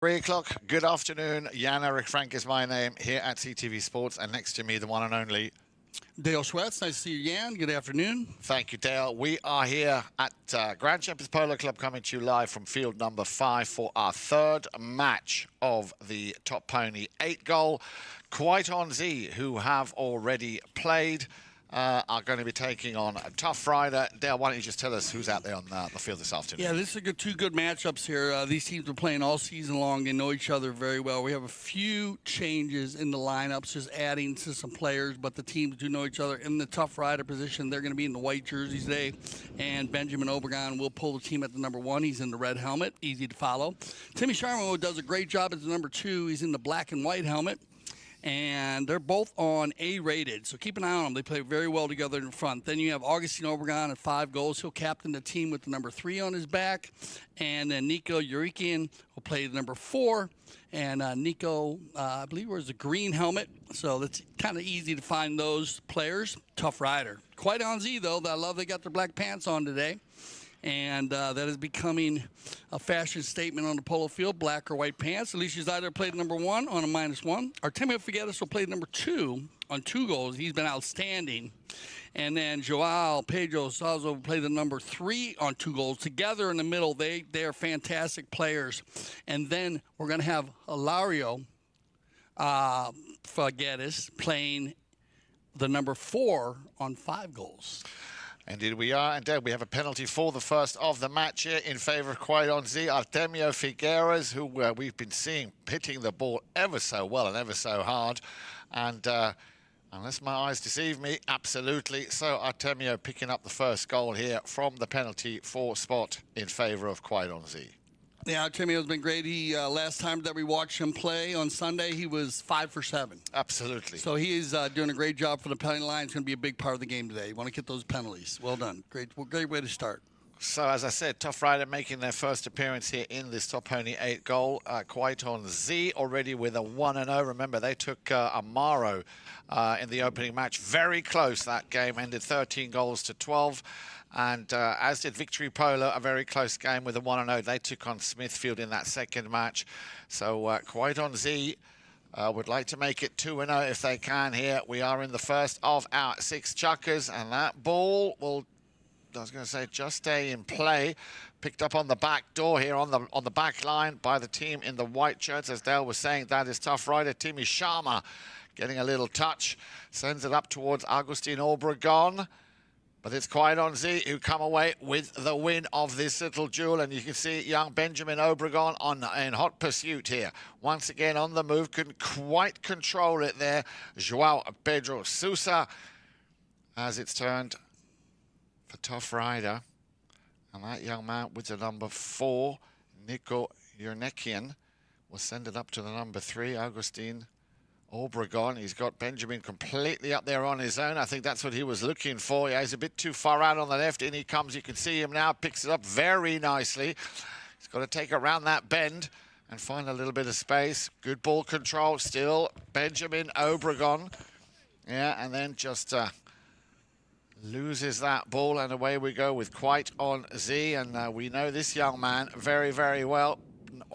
3 o'clock, good afternoon. Jan-Erik Frank is my name here at CTV Sports, and next to me, the one and only. Dale Schwetz, nice to see you, Jan. Good afternoon. Thank you, Dale. We are here at Grand Champions Polo Club, coming to you live from field number 5 for our third match of the Top Pony 8 goal. Quite on Z, who have already played, are going to be taking on TuffRider. Dale, why don't you just tell us who's out there on the field this afternoon? Yeah, this is two good matchups here. These teams are playing all season long. They know each other very well. We have a few changes in the lineups, just adding to some players, but the teams do know each other. In the TuffRider position, they're going to be in the white jerseys today, and Benjamin Obregon will pull the team at the number 1. He's in the red helmet, easy to follow. Timmy Sharma does a great job as the number 2. He's in the black and white helmet. And they're both on A-rated, so keep an eye on them. They play very well together in front. Then you have Agustin Obregon at 5 goals. He'll captain the team with the number 3 on his back. And then Nico Eurnekian will play the number 4. And Nico, I believe, wears a green helmet. So that's kind of easy to find those players. TuffRider. Quite on Z, though. I love they got their black pants on today. And that is becoming a fashion statement on the polo field, black or white pants. Alecia Seidler played number 1 on a -1. Artemio Figueras will play number 2 on 2 goals. He's been outstanding. And then Joao, Pedro, Souza will play the number 3 on 2 goals. Together in the middle, they are fantastic players. And then we're going to have Hilario Figueras playing the number 4 on 5 goals. Indeed we are, and we have a penalty for the first of the match here in favour of Quite on Z. Artemio Figueras, who we've been seeing hitting the ball ever so well and ever so hard. And unless my eyes deceive me, absolutely. So Artemio picking up the first goal here from the penalty for spot in favour of Quite on Z. Yeah, Artemio's been great. He last time that we watched him play on Sunday, he was 5 for 7. Absolutely. So he is doing a great job for the penalty line. It's going to be a big part of the game today. You want to get those penalties. Well done. Great way to start. So, as I said, TuffRider making their first appearance here in this Top Pony 8 goal. Quite on Z already with a 1-0. Remember, they took Amaro in the opening match. Very close, that game. Ended 13 goals to 12. And as did Victory Polo, a very close game with a 1-0. They took on Smithfield in that second match. So Quite on Z would like to make it 2-0 if they can here. We are in the first of our 6 chukkers, and that ball will, I was going to say, just stay in play. Picked up on the back door here on the back line by the team in the white shirts. As Dale was saying, that is TuffRider. Timmy Sharma getting a little touch. Sends it up towards Agustin Obregon. But it's Quite on Z who come away with the win of this little duel. And you can see young Benjamin Obregon in hot pursuit here. Once again on the move, couldn't quite control it there. Joao, Pedro, Souza, as it's turned for TuffRider. And that young man with the number 4, Nico Eurnekian, will send it up to the number 3, Agustin Obregon. He's got Benjamin completely up there on his own. I think that's what he was looking for. Yeah, he's a bit too far out on the left. In he comes. You can see him now. Picks it up very nicely. He's got to take around that bend and find a little bit of space. Good ball control still. Benjamin Obregon. Yeah, and then just loses that ball, and away we go with Quite on Z. And we know this young man very, very well.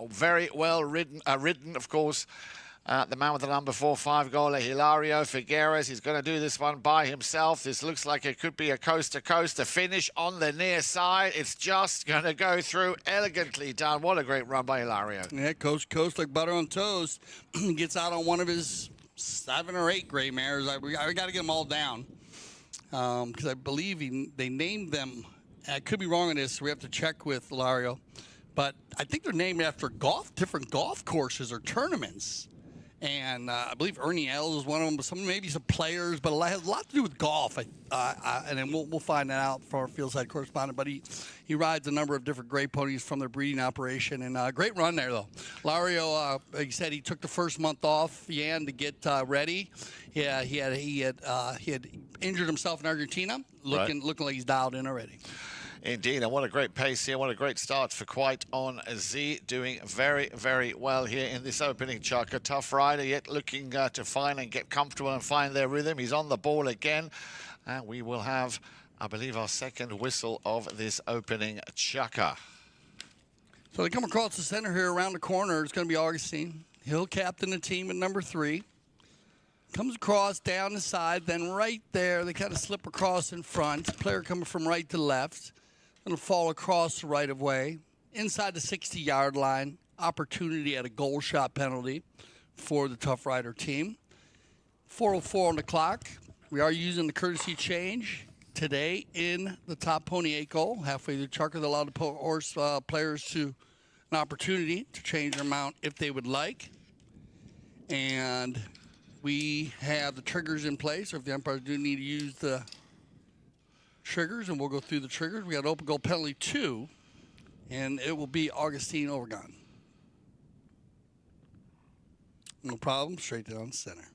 Very well ridden, of course. The man with the number 4-5 goaler, Hilario Figueras. He's going to do this one by himself. This looks like it could be a coast-to-coast. The finish on the near side. It's just going to go through. Elegantly done. What a great run by Hilario. Yeah, coast like butter on toast. Gets out on one of his 7 or 8 gray mares. I got to get them all down because I believe they named them. I could be wrong on this. So we have to check with Hilario. But I think they're named after different golf courses or tournaments. And I believe Ernie L is one of them, maybe some players, but it has a lot to do with golf. And then we'll find that out for our fieldside correspondent. But he rides a number of different gray ponies from their breeding operation. And great run there, though. Lario, he said he took the first month off, Jan, to get ready. Yeah, he had injured himself in Argentina, looking like he's dialed in already. Indeed, and what a great pace here. What a great start for Quite on Z. Doing very, very well here in this opening chukker. TuffRider yet looking to find and get comfortable and find their rhythm. He's on the ball again. And we will have, I believe, our second whistle of this opening chukker. So they come across the center here around the corner. It's going to be Agustin. He'll captain the team at number 3. Comes across down the side, then right there, they kind of slip across in front. Player coming from right to left. Going to fall across the right of way. Inside the 60-yard line. Opportunity at a goal shot penalty for the TuffRider team. 4:04 on the clock. We are using the courtesy change today in the top pony 8 goal. Halfway through Chucker, they allowed the horse players to an opportunity to change their mount if they would like. And we have the triggers in place, or if the umpires do need to use the triggers, and we'll go through the triggers. We got open goal penalty 2, and it will be Agustin Obregon. No problem, straight down center.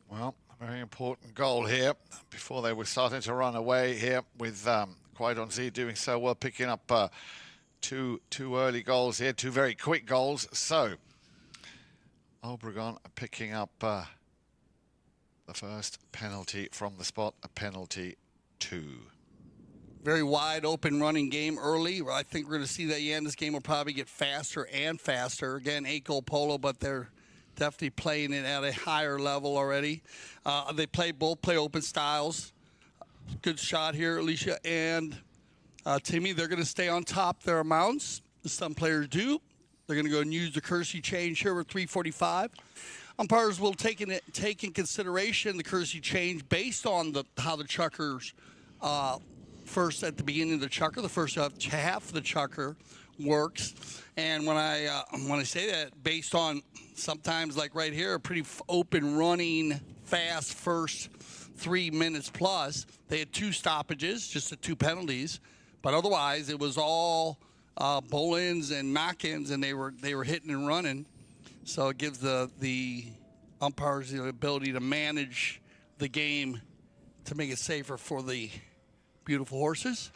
Well, a very important goal here before they were starting to run away here with Quaidon Z doing so well, picking up two early goals here, 2 very quick goals. So Obregon picking up the first penalty from the spot, a penalty 2. Very wide open running game early. I think we're going to see that this game will probably get faster and faster. Again, 8-goal polo, but they're definitely playing it at a higher level already. They both play open styles. Good shot here, Alecia and Timmy. They're going to stay on top their amounts, as some players do. They're going to go and use the courtesy change here with 3:45. Umpires will take in consideration the courtesy change based on how the chuckers first at the beginning of the chucker, the first half of the chucker works. And when I say that, based on sometimes like right here, a pretty open running, fast first 3 minutes plus. They had 2 stoppages, just the 2 penalties, but otherwise it was all bowl-ins and knock-ins, and they were hitting and running. So it gives the umpires the ability to manage the game to make it safer for the beautiful horses.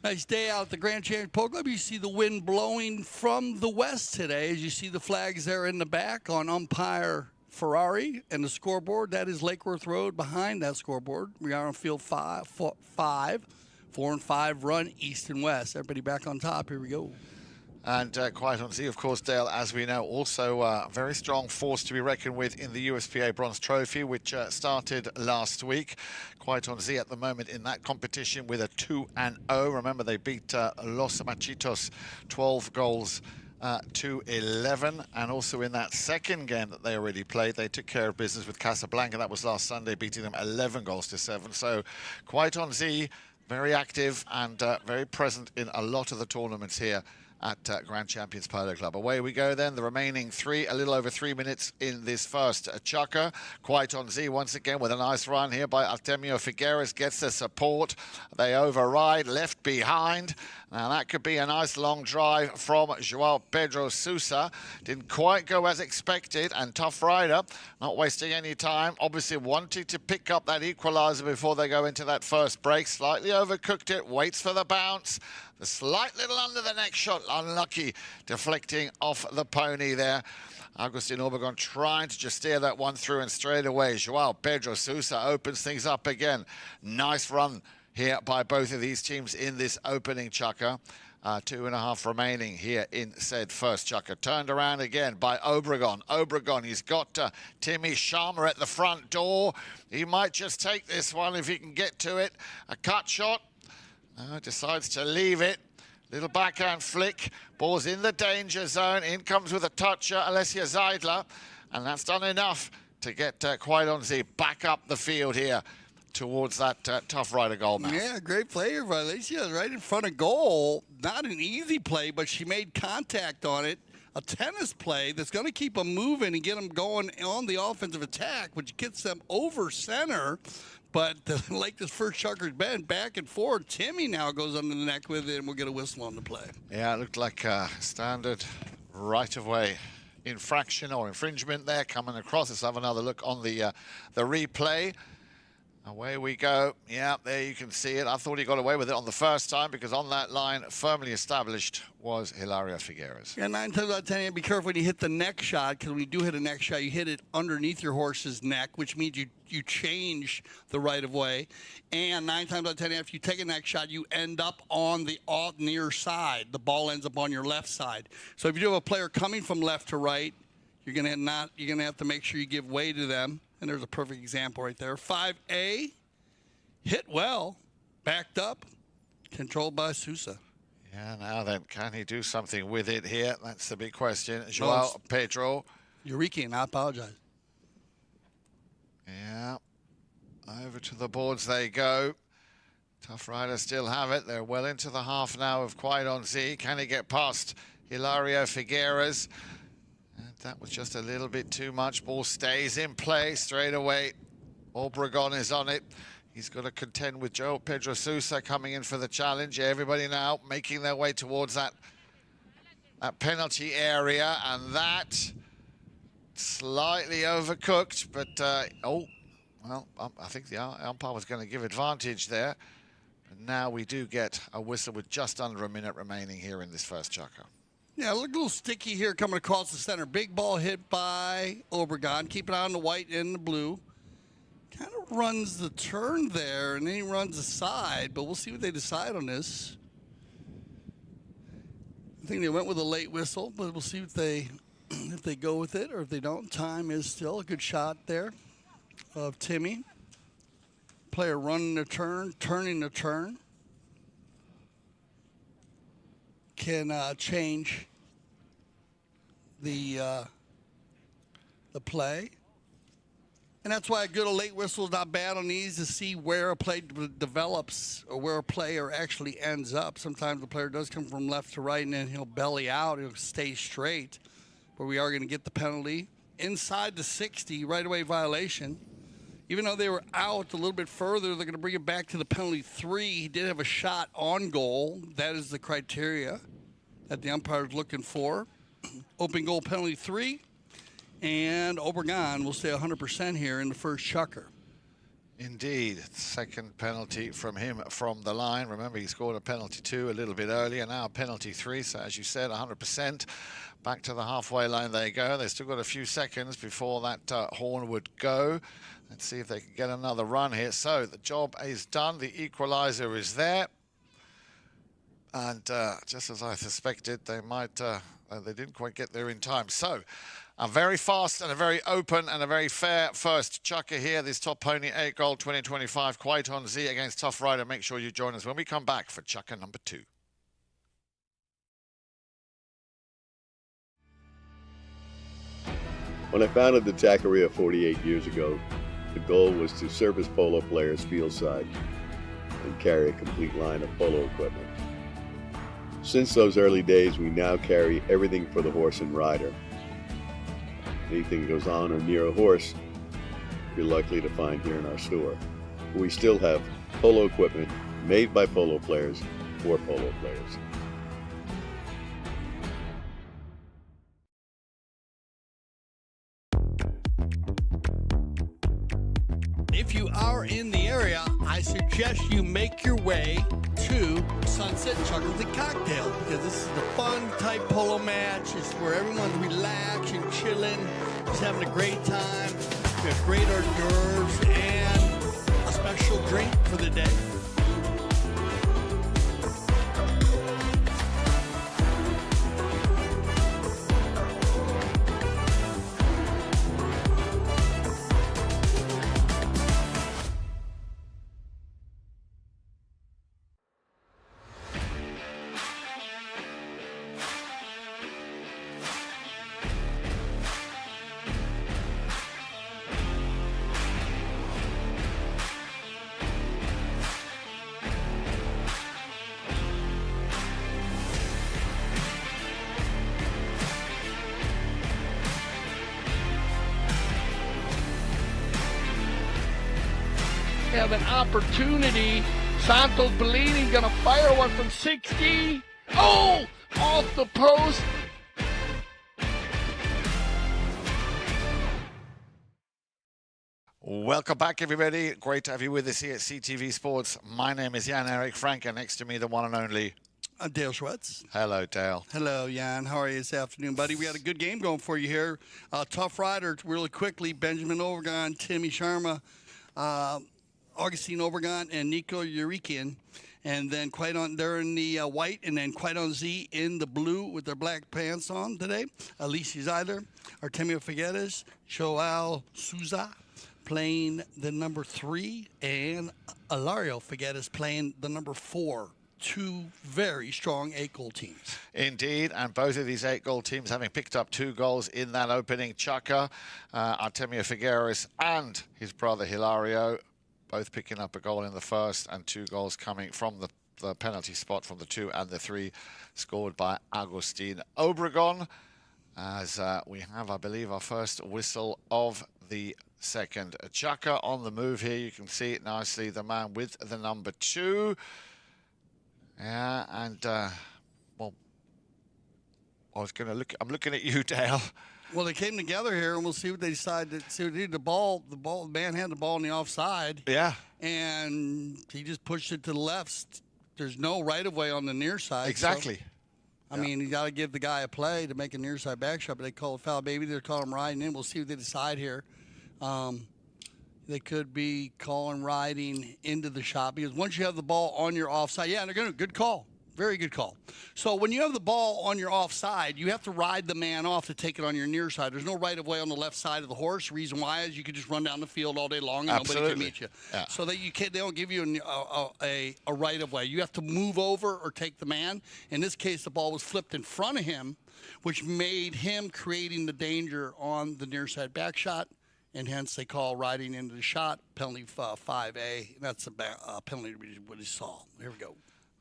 Nice day out at the Grand Champion Polo Club. You see the wind blowing from the west today. As you see the flags there in the back on umpire Ferrari and the scoreboard. That is Lake Worth Road behind that scoreboard. We are on field 5. 4 and 5 run east and west. Everybody back on top. Here we go. And Quaidon Z, of course, Dale, as we know, also a very strong force to be reckoned with in the USPA Bronze Trophy, which started last week. Quaidon Z at the moment in that competition with a 2-0. Remember, they beat Los Machitos 12 goals to 11. And also in that second game that they already played, they took care of business with Casablanca. That was last Sunday, beating them 11 goals to 7. So Quaidon Z, very active and very present in a lot of the tournaments here at Grand Champions Polo Club. Away we go then, the remaining 3, a little over 3 minutes in this first chucker. Quaidon Z once again with a nice run here by Artemio Figueras, gets the support. They override, left behind. Now that could be a nice long drive from Joao Pedro Souza. Didn't quite go as expected, and TuffRider not wasting any time, obviously wanting to pick up that equalizer before they go into that first break. Slightly overcooked it, waits for the bounce. The slight little under the neck shot, unlucky, deflecting off the pony there. Agustin Obregon trying to just steer that one through, and straight away Joao Pedro Souza opens things up again. Nice run here by both of these teams in this opening chucker. 2.5 remaining here in said first chucker. Turned around again by Obregon. Obregon, he's got Timmy Sharma at the front door. He might just take this one if he can get to it. A cut shot. Decides to leave it. Little backhand flick. Ball's in the danger zone. In comes with a toucher, Alecia Seidler. And that's done enough to get Quaidon Z back up the field here towards that TuffRider goal match. Yeah, great play here by Alecia, right in front of goal. Not an easy play, but she made contact on it. A tennis play that's going to keep them moving and get them going on the offensive attack, which gets them over center. But like this first chucker's been back and forth, Timmy now goes under the neck with it, and we'll get a whistle on the play. Yeah, it looked like a standard right-of-way infraction or infringement there coming across. Let's have another look on the replay. Away we go. Yeah, there you can see it. I thought he got away with it on the first time because on that line, firmly established, was Hilario Figueras. Yeah, 9 times out of 10, you have to be careful when you hit the neck shot, because when you do hit a neck shot, you hit it underneath your horse's neck, which means you change the right of way. And 9 times out of 10, if you take a neck shot, you end up on the near side. The ball ends up on your left side. So if you do have a player coming from left to right, you're gonna have to make sure you give way to them. And there's a perfect example right there. 5A, hit well, backed up, controlled by Souza. Yeah, now then, can he do something with it here? That's the big question. Joao, Pedro. Eurnekian, I apologize. Yeah, over to the boards they go. TuffRider still have it. They're well into the half now of Quite on Z. Can he get past Hilario Figueras? And that was just a little bit too much. Ball stays in play straight away. Obregon is on it. He's got to contend with Joao Pedro Souza coming in for the challenge. Everybody now making their way towards that penalty area, and that slightly overcooked, but well, I think the umpire was going to give advantage there. And now we do get a whistle with just under a minute remaining here in this first chukker. Yeah, look a little sticky here coming across the center. Big ball hit by Obregon. Keep an eye on the white and the blue. Kind of runs the turn there, and then he runs aside, but we'll see what they decide on this. I think they went with a late whistle, but we'll see if they go with it or if they don't. Time is still a good shot there of Timmy. Player running the turn, turning the turn. Can change the play. And that's why a good late whistle is not bad on these, to see where a play develops or where a player actually ends up. Sometimes the player does come from left to right, and then he'll belly out. He'll stay straight. But we are going to get the penalty. Inside the 60, right-away violation. Even though they were out a little bit further, they're going to bring it back to the penalty 3. He did have a shot on goal. That is the criteria that the umpire is looking for. Open goal penalty 3. And Obregon will stay 100% here in the first chukker. Indeed. Second penalty from him from the line. Remember, he scored a penalty 2 a little bit earlier. Now penalty 3. So as you said, 100%. Back to the halfway line they go. They've still got a few seconds before that horn would go. Let's see if they can get another run here. So the job is done. The equalizer is there. And just as I suspected, they might, they didn't quite get there in time. So a very fast and a very open and a very fair first chukker here. This Top Pony 8 Gold 2025 Quite on Z against TuffRider. Make sure you join us when we come back for chukker number 2. When I founded the Taqueria 48 years ago, the goal was to service polo players fieldside and carry a complete line of polo equipment. Since those early days, we now carry everything for the horse and rider. Anything that goes on or near a horse, you're likely to find here in our store. We still have polo equipment made by polo players for polo players. If you are in the area, I suggest you make your way to Sunset Chuckers and Cocktail, because this is the fun type polo match. It's where everyone's relaxing, chilling, just having a great time. We have great hors d'oeuvres and a special drink for the day. Have an opportunity. Santos Bellini gonna fire one from 60. Oh, off the post. Welcome back, everybody. Great to have you with us here at CTV Sports. My name is Jan-Erik Frank, and next to me, the one and only Dale Schwetz. Hello, Dale. Hello, Jan. How are you this afternoon, buddy? We had a good game going for you here. TuffRider, really quickly. Benjamin Obregon, Timmy Sharma, Agustin Obregon, and Nico Eurnekian. And then they're in the white, and then Quite on Z in the blue with their black pants on today. Alecia Seidler, Artemio Figueras, Joao, Souza playing the number 3, and Hilario Figueras playing the number 4. Two very strong 8-goal teams. Indeed, and both of these 8-goal teams having picked up 2 goals in that opening chukker. Artemio Figueras and his brother Hilario both picking up a goal in the first, and 2 goals coming from the penalty spot from the 2 and the 3 scored by Agustin Obregon. As we have, I believe, our first whistle of the second chukker on the move here. You can see it nicely, the man with the number 2. Yeah, and well, I'm looking at you, Dale. Well, they came together here, and we'll see what they decide to see. What they did. The man had the ball on the offside. Yeah, and he just pushed it to the left. There's no right of way on the near side. Exactly. So, I mean, you got to give the guy a play to make a near side back shot, but they call it foul. Maybe they're calling him riding in. We'll see what they decide here. They could be calling riding into the shot, because once you have the ball on your offside, yeah, they're going to good call. Very good call. So when you have the ball on your offside, you have to ride the man off to take it on your near side. There's no right of way on the left side of the horse. Reason why is you could just run down the field all day long and nobody can meet you. Yeah. So that they don't give you a right of way. You have to move over or take the man. In this case, the ball was flipped in front of him, which made him creating the danger on the near side back shot. And hence they call riding into the shot, penalty 5A. That's a penalty what he saw. Here we go.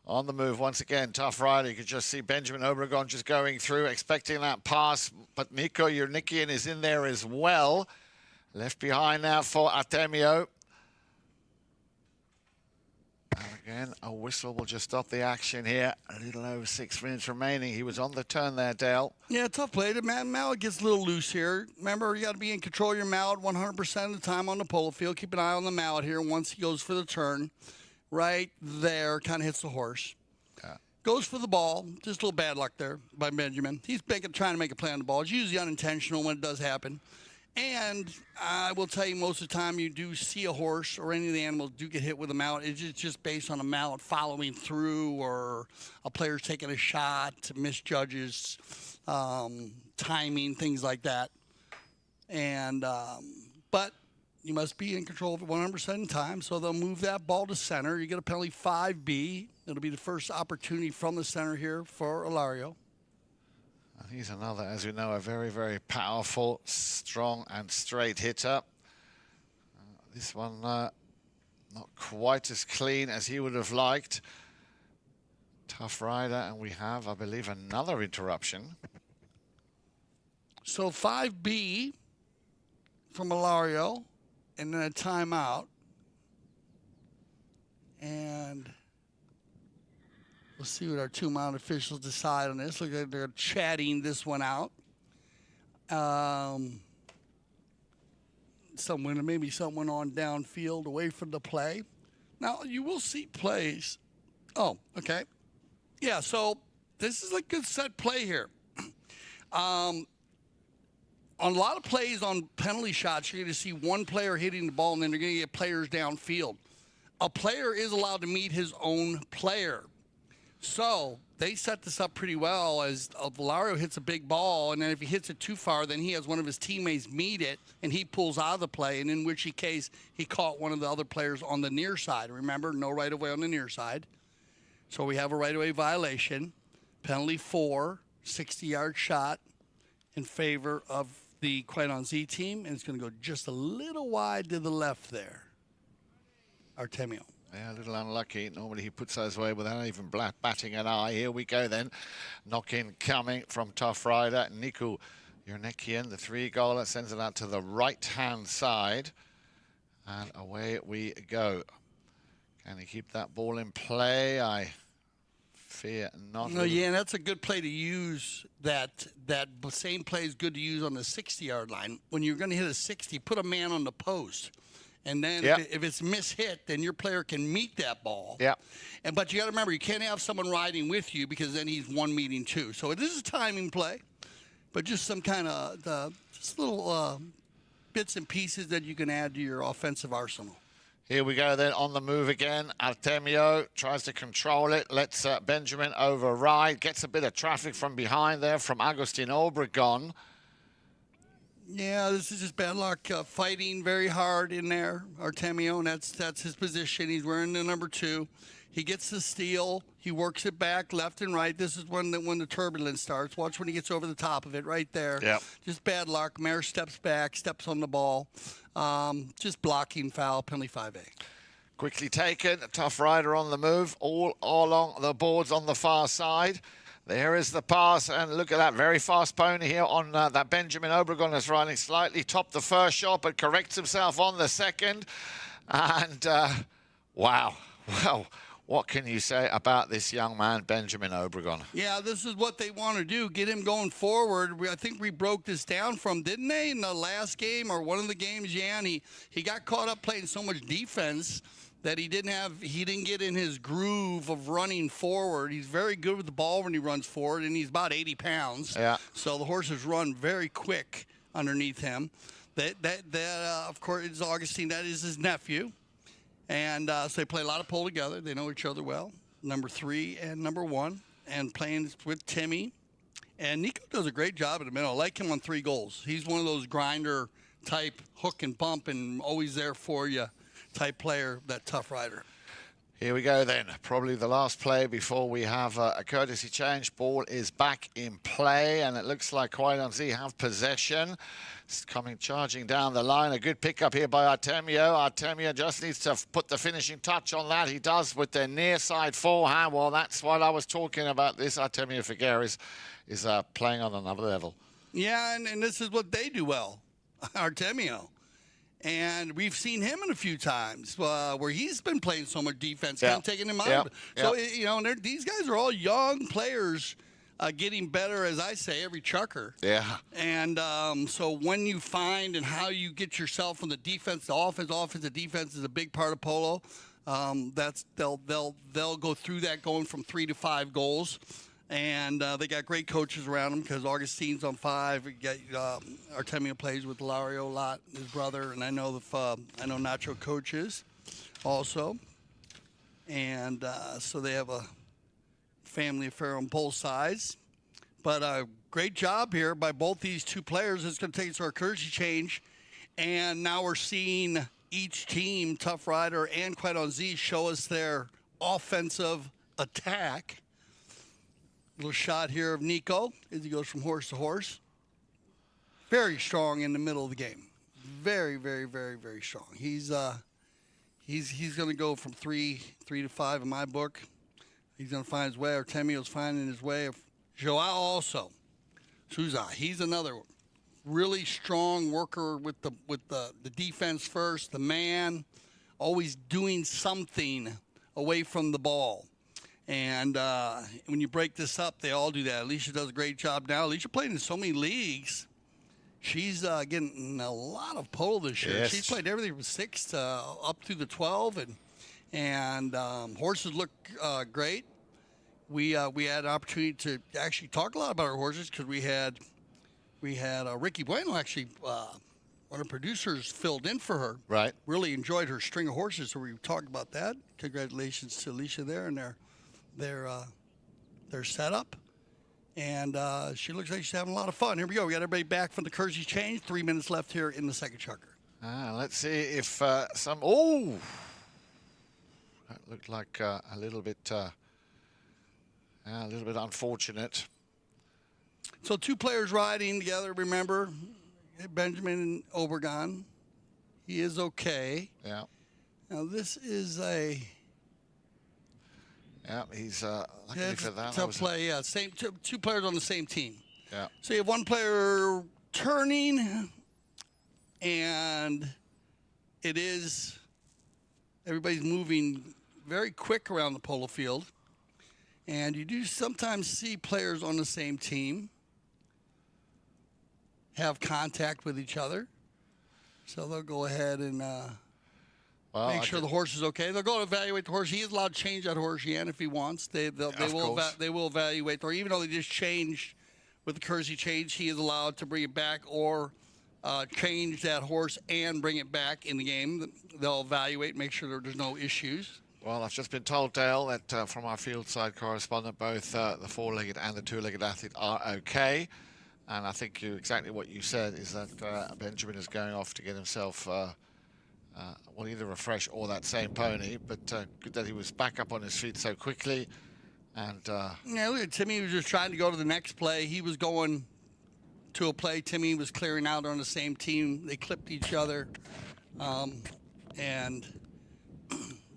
On the move once again, TuffRider. You could just see Benjamin Obregon just going through, expecting that pass. But Nico Eurnekian is in there as well. Left behind now for Artemio. And again, a whistle will just stop the action here. A little over 6 minutes remaining. He was on the turn there, Dale. Yeah, tough play. The mallet gets a little loose here. Remember, you got to be in control of your mallet 100% of the time on the polo field. Keep an eye on the mallet here once he goes for the turn. Right there, kind of hits the horse. Yeah. Goes for the ball. Just a little bad luck there by Benjamin. He's trying to make a play on the ball. It's usually unintentional when it does happen. And I will tell you, most of the time you do see a horse or any of the animals do get hit with a mallet. It's just based on a mallet following through, or a player's taking a shot, misjudges timing, things like that. And but you must be in control of it 100% of the time, so they'll move that ball to center. You get a penalty 5B. It'll be the first opportunity from the center here for Hilario. He's another, as we know, a very, very powerful, strong and straight hitter. This one not quite as clean as he would have liked. TuffRider, and we have, I believe, another interruption. So 5B from Hilario, and then a timeout. And we'll see what our 2-mount officials decide on this. Look like they're chatting this one out. Maybe someone on downfield away from the play. Now, you will see plays. Oh, okay. Yeah, so this is a good set play here. On a lot of plays on penalty shots, you're going to see one player hitting the ball, and then they're going to get players downfield. A player is allowed to meet his own player. So they set this up pretty well, as Hilario hits a big ball, and then if he hits it too far, then he has one of his teammates meet it, and he pulls out of the play, and in which case he caught one of the other players on the near side. Remember, no right-of-way on the near side. So we have a right-of-way violation. Penalty 4, 60-yard shot in favor of the Quite on Z team, and it's going to go just a little wide to the left there. Artemio. Yeah, a little unlucky. Normally he puts those away without even batting an eye. Here we go then. Knock-in coming from TuffRider. Nico Eurnekian, the 3-goaler, sends it out to the right-hand side. And away we go. Can he keep that ball in play? I Fear not. No, yeah, and that's a good play to use. That same play is good to use on the 60-yard line. When you're going to hit a 60, put a man on the post. And then if it's mishit, then your player can meet that ball. Yeah. But you got to remember, you can't have someone riding with you because then he's one meeting two. So it is a timing play, but just some kind of just little bits and pieces that you can add to your offensive arsenal. Here we go then on the move again. Artemio tries to control it. Lets Benjamin override. Gets a bit of traffic from behind there from Agustin Obregon. Yeah, this is just bad luck. Fighting very hard in there, Artemio, and that's his position. He's wearing the number 2. He gets the steal. He works it back left and right. This is when the turbulence starts. Watch when he gets over the top of it right there. Yep. Just bad luck. Mayer steps back, steps on the ball. Just blocking foul, penalty 5A. Quickly taken. TuffRider on the move. All along the boards on the far side. There is the pass, and look at that very fast pony here on that Benjamin Obregon is riding slightly. Topped the first shot, but corrects himself on the second. And wow. Well, what can you say about this young man, Benjamin Obregon? Yeah, this is what they want to do, get him going forward. I think we broke this down from, didn't they, in the last game or one of the games, Jan? He got caught up playing so much defense that he didn't get in his groove of running forward. He's very good with the ball when he runs forward, and he's about 80 pounds. Yeah. So the horses run very quick underneath him. That of course, is Augustine. That is his nephew. And so they play a lot of pole together. They know each other well, number 3 and number 1, and playing with Timmy. And Nico does a great job in the middle. I like him on 3 goals. He's one of those grinder type hook and bump and always there for you type player, that TuffRider. Here we go then. Probably the last play before we have a courtesy change. Ball is back in play, and it looks like Qui-Gon Z have possession. It's coming charging down the line. A good pickup here by Artemio. Artemio just needs to put the finishing touch on that. He does with their near side forehand. Well, that's what I was talking about. This Artemio Figueras is playing on another level. Yeah, and this is what they do well, Artemio. And we've seen him in a few times where he's been playing so much defense, kind of taking him out. So, you know, these guys are all young players getting better, as I say, every chucker. Yeah. And so when you find and how you get yourself from the defense to offense to defense is a big part of polo. They'll go through that going from 3 to 5 goals. And they got great coaches around them because Augustine's on 5. We got Artemio plays with Hilario a lot, his brother, and I know Nacho coaches also. And so they have a family affair on both sides. But a great job here by both these 2 players. It's going to take us to our courtesy change. And now we're seeing each team, TuffRider and Qui-Gon Z, show us their offensive attack. Little shot here of Nico as he goes from horse to horse. Very strong in the middle of the game. Very, very, very, very strong. He's going to go from 3 to 5 in my book. He's going to find his way. Artemio's finding his way. Joao also. Souza. He's another really strong worker with the defense first. The man always doing something away from the ball. And when you break this up, they all do that. Alecia does a great job now. Alecia played in so many leagues. She's getting a lot of pole this year. Yes. She's played everything from 6 to up through the 12, and horses look great. We had an opportunity to actually talk a lot about our horses because we had Ricky Bueno actually. One of the producers filled in for her. Right. Really enjoyed her string of horses, so we talked about that. Congratulations to Alecia there and their setup. And she looks like she's having a lot of fun. Here we go. We got everybody back from the courtesy change. 3 minutes left here in the second chukker. Let's see if some... Oh! That looked like a little bit unfortunate. So 2 players riding together, remember? Benjamin and Obregon. He is okay. Yeah. Now, this is a... Yeah, he's luckily for that. Tough play, yeah. Same 2 players on the same team. Yeah. So you have 1 player turning, and everybody's moving very quick around the polo field. And you do sometimes see players on the same team have contact with each other. So they'll go ahead and make sure the horse is okay. They'll go and evaluate the horse. He is allowed to change that horse again if he wants. They will evaluate the horse. Even though they just changed with the courtesy change, he is allowed to bring it back or change that horse and bring it back in the game. They'll evaluate, make sure there's no issues. Well, I've just been told, Dale, that from our field side correspondent, both the four-legged and the two-legged athlete are okay. And I think exactly what you said is that Benjamin is going off to get himself, either refresh or that same pony. But good that he was back up on his feet so quickly. And yeah, look at Timmy. He was just trying to go to the next play. He was going to a play. Timmy was clearing out on the same team. They clipped each other. And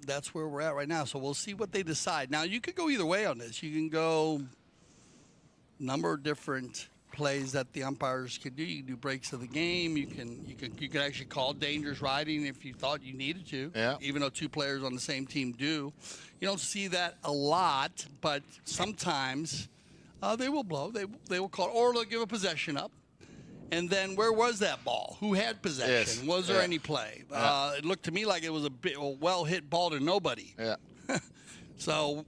that's where we're at right now. So we'll see what they decide. Now, you could go either way on this. You can go number of different plays that the umpires can do. You can do breaks of the game. You can actually call dangerous riding if you thought you needed to. Yeah. Even though two players on the same team do. You don't see that a lot, but sometimes they will blow. They will call, or they'll give a possession up. And then where was that ball? Who had possession? Yes. Was there any play? It looked to me like it was a well-hit ball to nobody. Yeah. So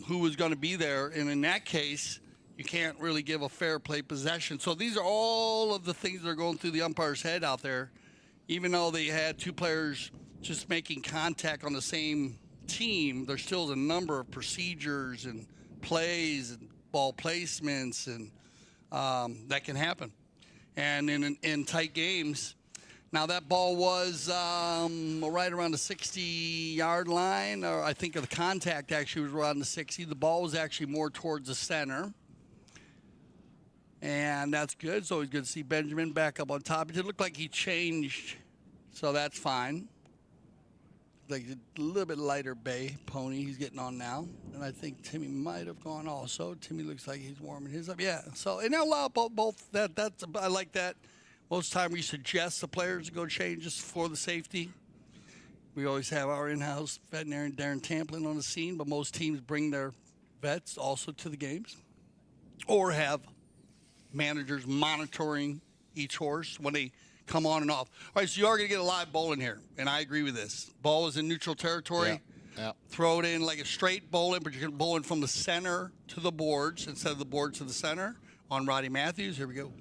who was going to be there? And in that case, you can't really give a fair play possession. So these are all of the things that are going through the umpire's head out there. Even though they had two players just making contact on the same team, there still is a number of procedures and plays and ball placements and that can happen. And in tight games, now that ball was right around the 60-yard line, or I think the contact actually was around the 60. The ball was actually more towards the center. And that's good. It's always good to see Benjamin back up on top. It did look like he changed, so that's fine. Like a little bit lighter bay pony he's getting on now. And I think Timmy might have gone also. Timmy looks like he's warming his up. Yeah, so and they'll allow both that's I like that. Most of the time we suggest the players to go change just for the safety. We always have our in-house veterinarian Darren Tamplin on the scene, but most teams bring their vets also to the games or have managers monitoring each horse when they come on and off. All right, so you are going to get a live bull in here, and I agree with this. Ball is in neutral territory. Yeah. Throw it in like a straight bowl in, but you're going to bowl in from the center to the boards instead of the boards to the center on Roddy Matthews. Here we go.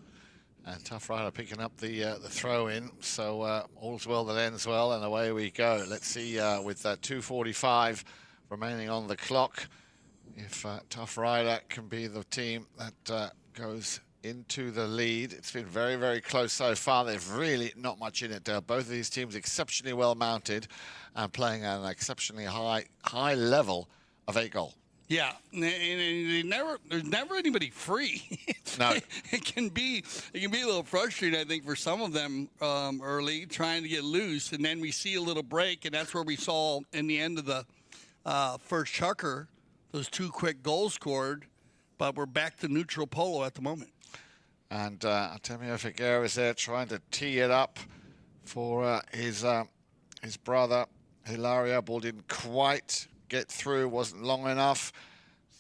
And TuffRider picking up the throw in. So all's well that ends well, and away we go. Let's see with 2:45 remaining on the clock if TuffRider can be the team that goes into the lead. It's been very, very close so far. They've really not much in it, Dale. Both of these teams exceptionally well mounted and playing at an exceptionally high level of 8-goal. Yeah, and there's never anybody free. No. It can be a little frustrating, I think, for some of them early, trying to get loose, and then we see a little break, and that's where we saw in the end of the first chukker, those two quick goals scored, but we're back to neutral polo at the moment. And Artemio Figueras there trying to tee it up for his brother Hilario. Ball didn't quite get through, wasn't long enough.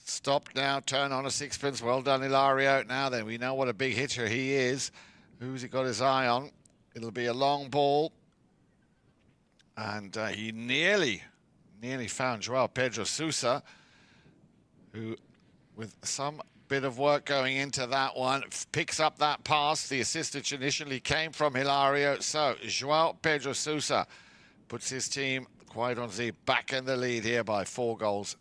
Stopped now, turn on a sixpence. Well done, Hilario. Now then, we know what a big hitter he is. Who's he got his eye on? It'll be a long ball. And he nearly found Joao Pedro Souza, who, with some bit of work going into that one, picks up that pass. The assist which initially came from Hilario. So Joao Pedro Souza puts his team quite on Z back in the lead here by 4-3.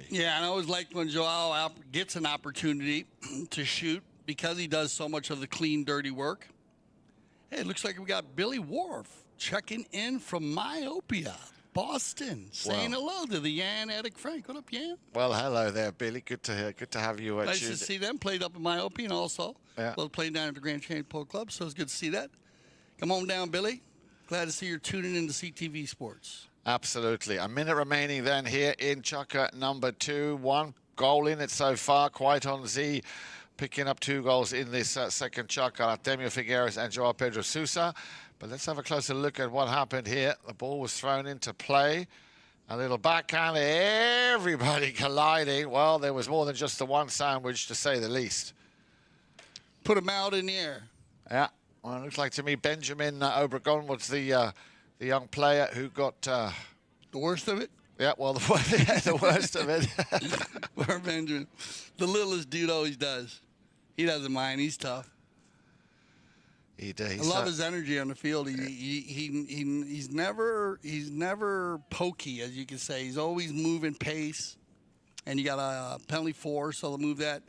Yeah, and I always like when Joao gets an opportunity to shoot because he does so much of the clean, dirty work. Hey, it looks like we got Billy Wharf checking in from Myopia, Boston, saying hello to the Yan Attic Frank. What up, Yan? Well, hello there, Billy. Good to have you. Nice to see them. Played up in Myopia and also. Yeah. Well, played down at the Grand Canyon Polo Club, so it's good to see that. Come on down, Billy. Glad to see you're tuning in to CTV Sports. Absolutely. A minute remaining then here in chukker number 2. 1 goal in it so far. Quite on Z, picking up 2 goals in this second chukker. Artemio Figueras and Joao Pedro Souza. But let's have a closer look at what happened here. The ball was thrown into play. A little backhand, everybody colliding. Well, there was more than just the one sandwich, to say the least. Put him out in the air. Yeah, well, it looks like to me Benjamin Obregon was the young player who got... the worst of it? Yeah, well, the worst of it. Poor Benjamin. The littlest dude always does. He doesn't mind. He's tough. He did. I love his energy on the field. He's never pokey, as you can say. He's always moving pace. And you got a penalty 4, so they'll move that,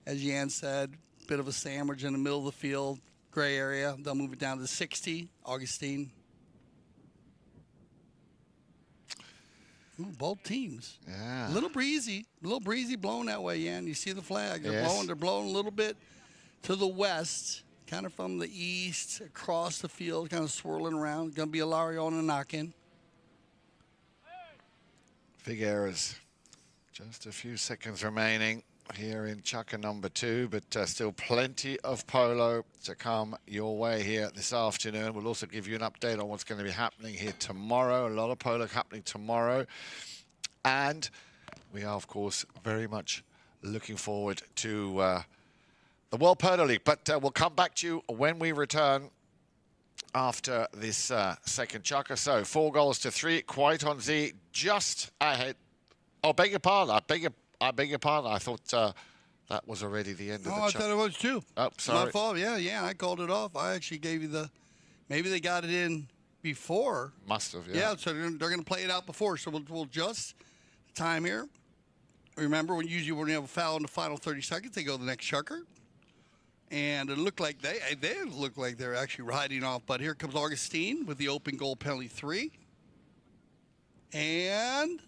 as Jan said, bit of a sandwich in the middle of the field, gray area. They'll move it down to 60. Agustin. Ooh, both teams. Yeah. A little breezy blowing that way, Jan. You see the flag. They're blowing a little bit to the west, kind of from the east, across the field, kind of swirling around. Going to be a Hilario on a knock-in. Figueras, just a few seconds remaining here in Chukka number 2, but still plenty of polo to come your way here this afternoon. We'll also give you an update on what's going to be happening here tomorrow. A lot of polo happening tomorrow. And we are, of course, very much looking forward to the World Polo League. But we'll come back to you when we return after this second Chukka. So 4-3, quite on Z, just ahead. Oh, beg your pardon. I beg your pardon. I thought that was already the end of the I thought it was too. Oh, sorry. My fault. Yeah, I called it off. I actually gave you the... Maybe they got it in before. Must have, yeah. Yeah, so they're going to play it out before. So we'll adjust the time here. Remember, when you have a foul in the final 30 seconds, they go to the next chucker. And it looked like they look like they're actually riding off. But here comes Agustin with the open goal penalty 3. And...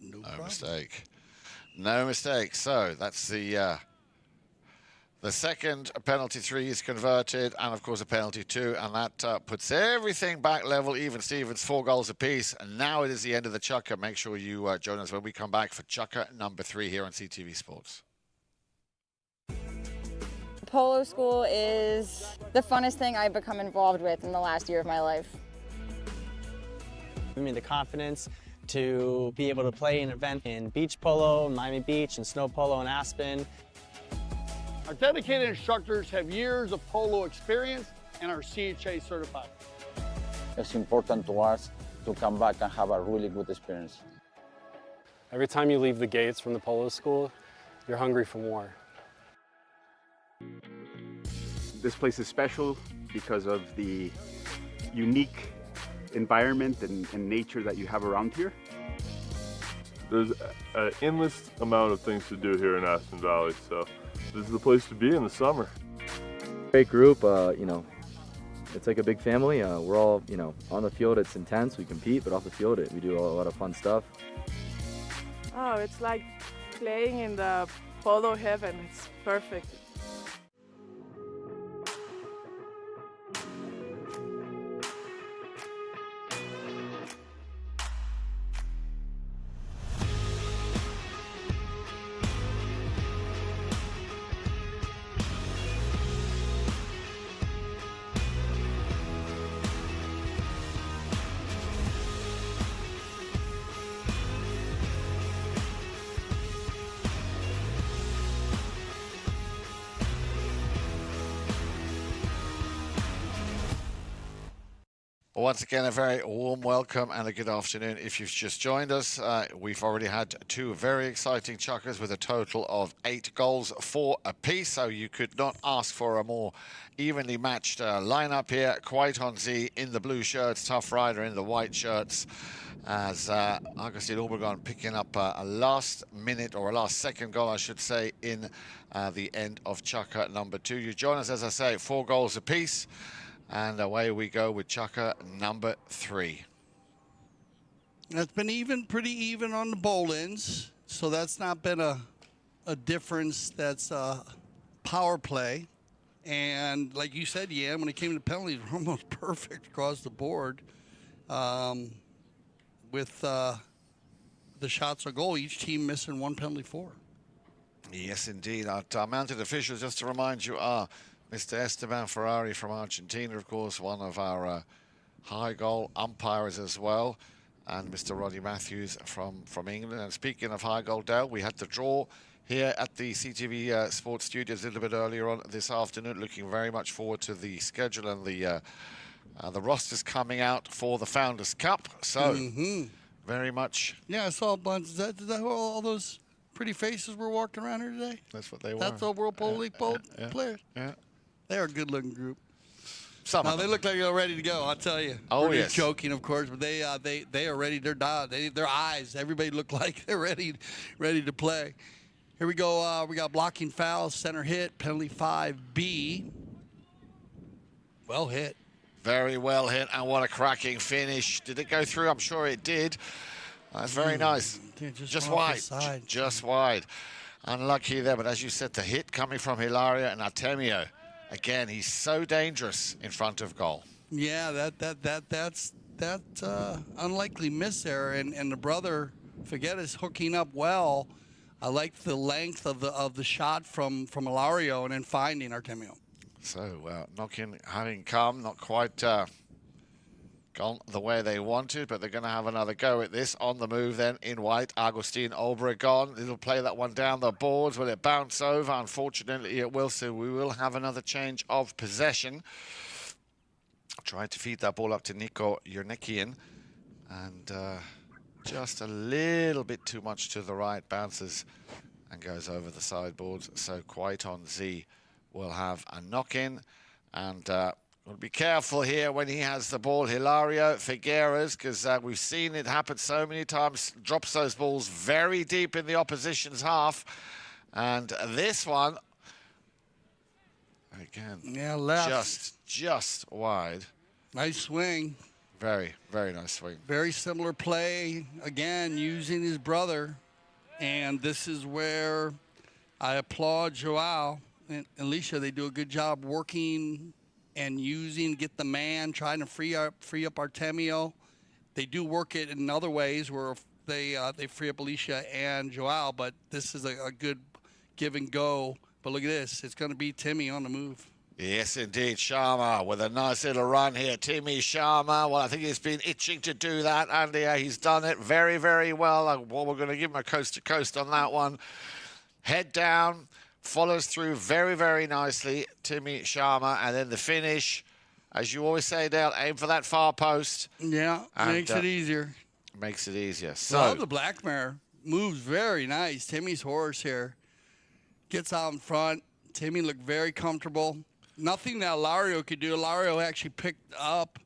No mistake. No mistake. So that's the second penalty 3 is converted, and of course a penalty 2, and that puts everything back level, even Stevens, 4 goals apiece. And now it is the end of the Chukka. Make sure you join us when we come back for Chukka number 3 here on CTV Sports. Polo school is the funnest thing I've become involved with in the last year of my life. I mean, the confidence to be able to play an event in beach polo, Miami Beach, and snow polo in Aspen. Our dedicated instructors have years of polo experience and are CHA certified. It's important to us to come back and have a really good experience. Every time you leave the gates from the polo school, you're hungry for more. This place is special because of the unique environment and nature that you have around here. There's an endless amount of things to do here in Aspen Valley, so this is the place to be in the summer. Great group, you know, it's like a big family. We're all, you know, on the field it's intense, we compete, but off the field we do a lot of fun stuff. Oh, it's like playing in the polo heaven. It's perfect. Once again, a very warm welcome and a good afternoon if you've just joined us. We've already had 2 very exciting chukkers with a total of 8 goals, 4 apiece, so you could not ask for a more evenly matched lineup here. Quite on Z in the blue shirts, TuffRider in the white shirts, as Agustin Obregon picking up a last minute, or a last second goal, I should say, in the end of chukka number 2. You join us, as I say, 4 goals apiece. And away we go with Chukka number 3. That's been even, pretty even on the bowl-ins. So that's not been a difference. That's power play. And like you said, yeah, when it came to penalties, we're almost perfect across the board. With the shots on goal, each team missing 1 penalty 4. Yes, indeed. Our mounted officials, just to remind you, are Mr. Esteban Ferrari from Argentina, of course, one of our high goal umpires as well. and Mr. Roddy Matthews from England. And speaking of high goal, Dale, we had the draw here at the CTV Sports Studios a little bit earlier on this afternoon. Looking very much forward to the schedule and the rosters coming out for the Founders Cup. So, very much. Yeah, I saw a bunch. Is that all those pretty faces were walking around here today? That's what they were. That's all World Polo League players. Yeah. They're a good-looking group. Some they look like they're ready to go. I'll tell you. Oh, We're yes. just joking, of course, but they are ready. They're down. Their eyes. Everybody look like they're ready to play. Here we go. We got blocking fouls, center hit, penalty 5B. Well hit. Very well hit, and what a cracking finish. Did it go through? I'm sure it did. That's very nice. Just wide. Just wide. Unlucky there, but as you said, the hit coming from Hilario and Artemio. Again, he's so dangerous in front of goal. Yeah, that's unlikely miss there, and the brother Figueras hooking up well. I like the length of the shot from Hilario and then finding Artemio. So knocking having come, not quite gone the way they wanted, but they're going to have another go at this. On the move then in white, Agustin Obregon. He'll play that one down the boards. Will it bounce over? Unfortunately, it will. So we will have another change of possession. Trying to feed that ball up to Nico Eurnekian. And just a little bit too much to the right. Bounces and goes over the sideboards. So Quaiton Z will have a knock-in. And we'll be careful here when he has the ball, Hilario Figueras, because we've seen it happen so many times. Drops those balls very deep in the opposition's half. And this one, again, left. Just wide. Nice swing. Very, very nice swing. Very similar play, again, using his brother. And this is where I applaud Joao and Alecia. They do a good job working and get the man, trying to free up Artemio. They do work it in other ways where they free up Alecia and Joao, but this is a good give and go. But look at this. It's going to be Timmy on the move. Yes, indeed. Sharma with a nice little run here. Timmy Sharma. Well, I think he's been itching to do that, and he's done it very, very well. Well, we're going to give him a coast-to-coast on that one. Head down. Follows through very, very nicely, Timmy Sharma, and then the finish. As you always say, Dale, aim for that far post. Yeah, makes it easier. Makes it easier. So well, the black mare moves very nice. Timmy's horse here gets out in front. Timmy looked very comfortable. Nothing that Hilario could do. Hilario actually picked up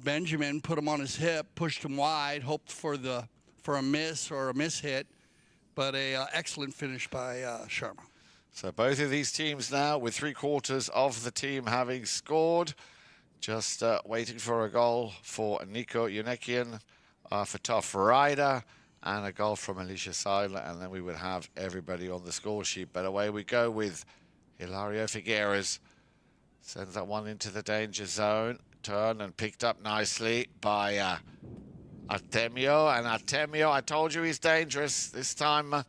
Benjamin, put him on his hip, pushed him wide, hoped for a miss or a miss hit. But an excellent finish by Sharma. So both of these teams now with 3/4 of the team having scored. Just waiting for a goal for Nico Eurnekian for TuffRider and a goal from Alecia Seidler. And then we would have everybody on the score sheet. But away we go with Hilario Figueras. Sends that one into the danger zone. Turn and picked up nicely by Artemio, and Artemio, I told you he's dangerous. This time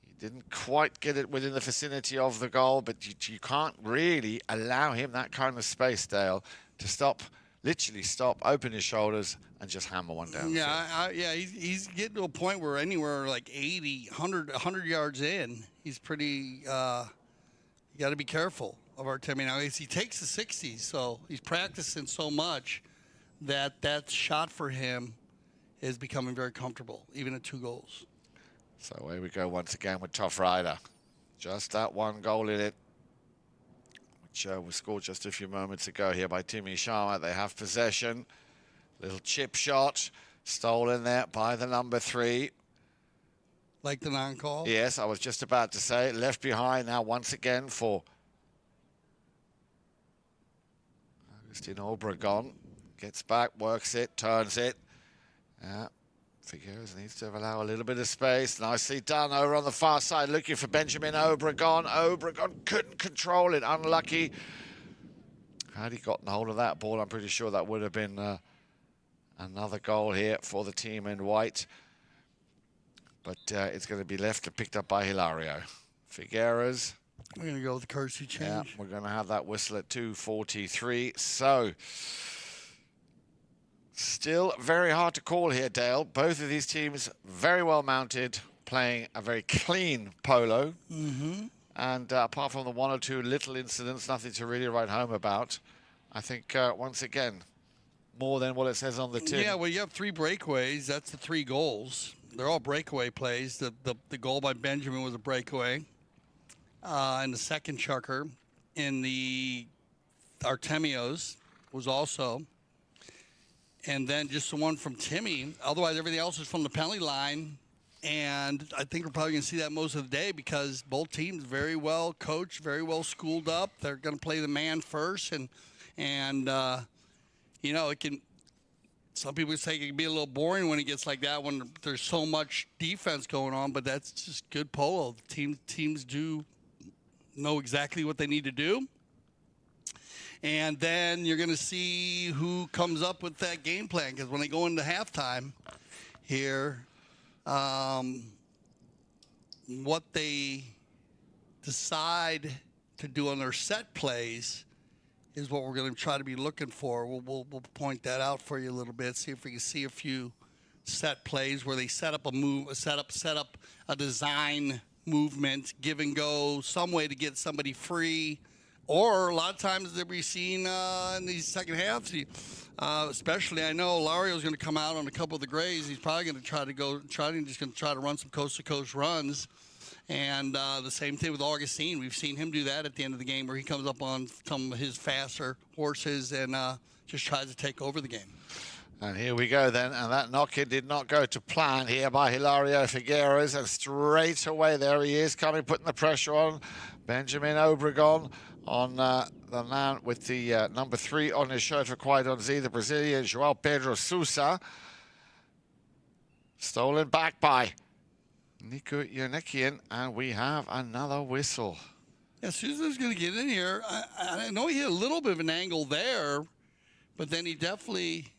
he didn't quite get it within the vicinity of the goal, but you can't really allow him that kind of space, Dale, to literally stop, open his shoulders, and just hammer one down. Yeah, he's getting to a point where anywhere like 80, 100 yards in, he's pretty, you got to be careful of Artemio. Now, he takes the 60s, so he's practicing so much that shot for him is becoming very comfortable, even at 2 goals. So away we go once again with TuffRider. Just that one goal in it, which was scored just a few moments ago here by Timmy Sharma. They have possession. Little chip shot, stolen there by the number 3. Like the non-call? Yes, I was just about to say. Left behind now once again for Agustin Obregon. Gets back, works it, turns it. Figueras needs to allow a little bit of space. Nicely done over on the far side, looking for Benjamin Obregon. Obregon couldn't control it, unlucky. Had he gotten hold of that ball, I'm pretty sure that would have been another goal here for the team in white. But it's going to be left and picked up by Hilario. Figueras. We're going to go with the courtesy change. Yeah, we're going to have that whistle at 2:43. So Still very hard to call here, Dale. Both of these teams very well mounted, playing a very clean polo. And apart from the one or two little incidents, nothing to really write home about. I think, once again, more than what it says on the tin. Yeah, well, you have 3 breakaways. That's the 3 goals. They're all breakaway plays. The goal by Benjamin was a breakaway. And the second chucker in the Artemio's was also. And then just the one from Timmy. Otherwise, everything else is from the penalty line. And I think we're probably going to see that most of the day because both teams very well coached, very well schooled up. They're going to play the man first. And you know, it can – some people say it can be a little boring when it gets like that when there's so much defense going on, but that's just good polo. Teams do know exactly what they need to do. And then you're going to see who comes up with that game plan because when they go into halftime here, what they decide to do on their set plays is what we're going to try to be looking for. We'll point that out for you a little bit, see if we can see a few set plays where they set up a move, set up a design movement, give and go, some way to get somebody free. Or a lot of times that we've seen in these second halves, especially I know Hilario's going to come out on a couple of the grays. He's probably going to try to run some coast-to-coast runs. And the same thing with Agustin. We've seen him do that at the end of the game where he comes up on some of his faster horses and just tries to take over the game. And here we go then, and that knock-in did not go to plan here by Hilario Figueras, and straight away there he is coming, putting the pressure on Benjamin Obregon on the man with the number 3 on his shirt for Quaiton Z, the Brazilian Joao Pedro Souza. Stolen back by Nico Eurnekian, and we have another whistle. Yeah, Souza's going to get in here. I know he hit a little bit of an angle there, but then he definitely...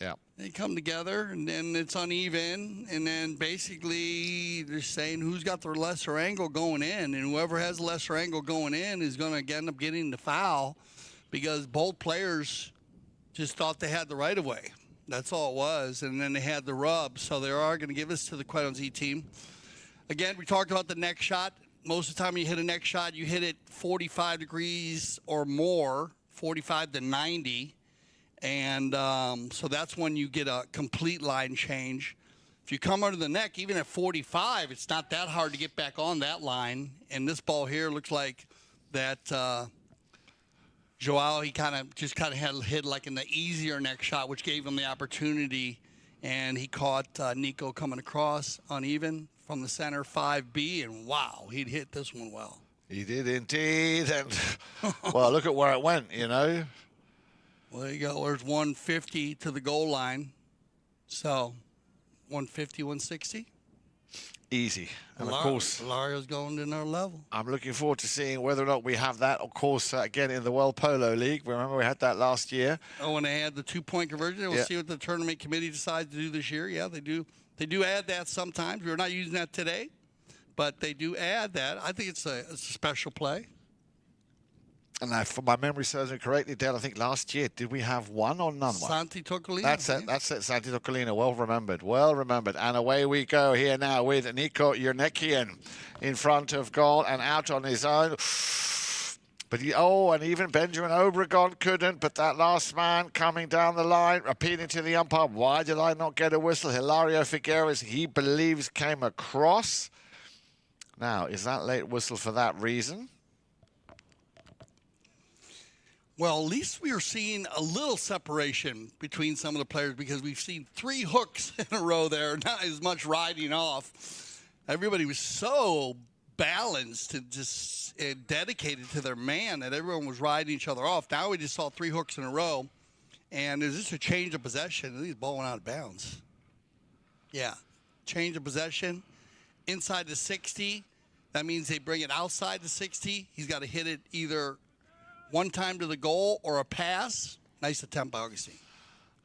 Yeah. They come together, and then it's uneven, and then basically they're saying who's got the lesser angle going in, and whoever has the lesser angle going in is going to end up getting the foul because both players just thought they had the right-of-way. That's all it was, and then they had the rub, so they are going to give this to the Quaiton Z team. Again, we talked about the neck shot. Most of the time you hit a neck shot, you hit it 45 degrees or more, 45 to 90. And so that's when you get a complete line change. If you come under the neck, even at 45, it's not that hard to get back on that line. And this ball here looks like that Joao, he kind of had hit like in the easier neck shot, which gave him the opportunity. And he caught Nico coming across uneven from the center 5B. And, wow, he'd hit this one well. He did indeed. And, well, look at where it went, you know. Well, there you go. There's 150 to the goal line. So, 150, 160. Easy. And of course, Hilario's going to another level. I'm looking forward to seeing whether or not we have that, of course, again in the World Polo League. Remember we had that last year. Oh, when they had the 2-point conversion. We'll see what the tournament committee decides to do this year. Yeah, they do. They do add that sometimes. We're not using that today, but they do add that. I think it's a special play. And if my memory serves me correctly, Dale, I think last year, did we have one or none? Santi Tocolino. That's it, Santi Tocolino. Well remembered, well remembered. And away we go here now with Nico Eurnekian in front of goal and out on his own. But and even Benjamin Obregon couldn't, but that last man coming down the line, appealing to the umpire, why did I not get a whistle? Hilario Figueras, he believes, came across. Now, is that late whistle for that reason? Well, at least we are seeing a little separation between some of the players because we've seen 3 hooks in a row there, not as much riding off. Everybody was so balanced and just dedicated to their man that everyone was riding each other off. Now we just saw 3 hooks in a row, and there's just a change of possession. These ball went out of bounds. Yeah, change of possession. Inside the 60, that means they bring it outside the 60. He's got to hit it either one time to the goal or a pass. Nice attempt by Agustin.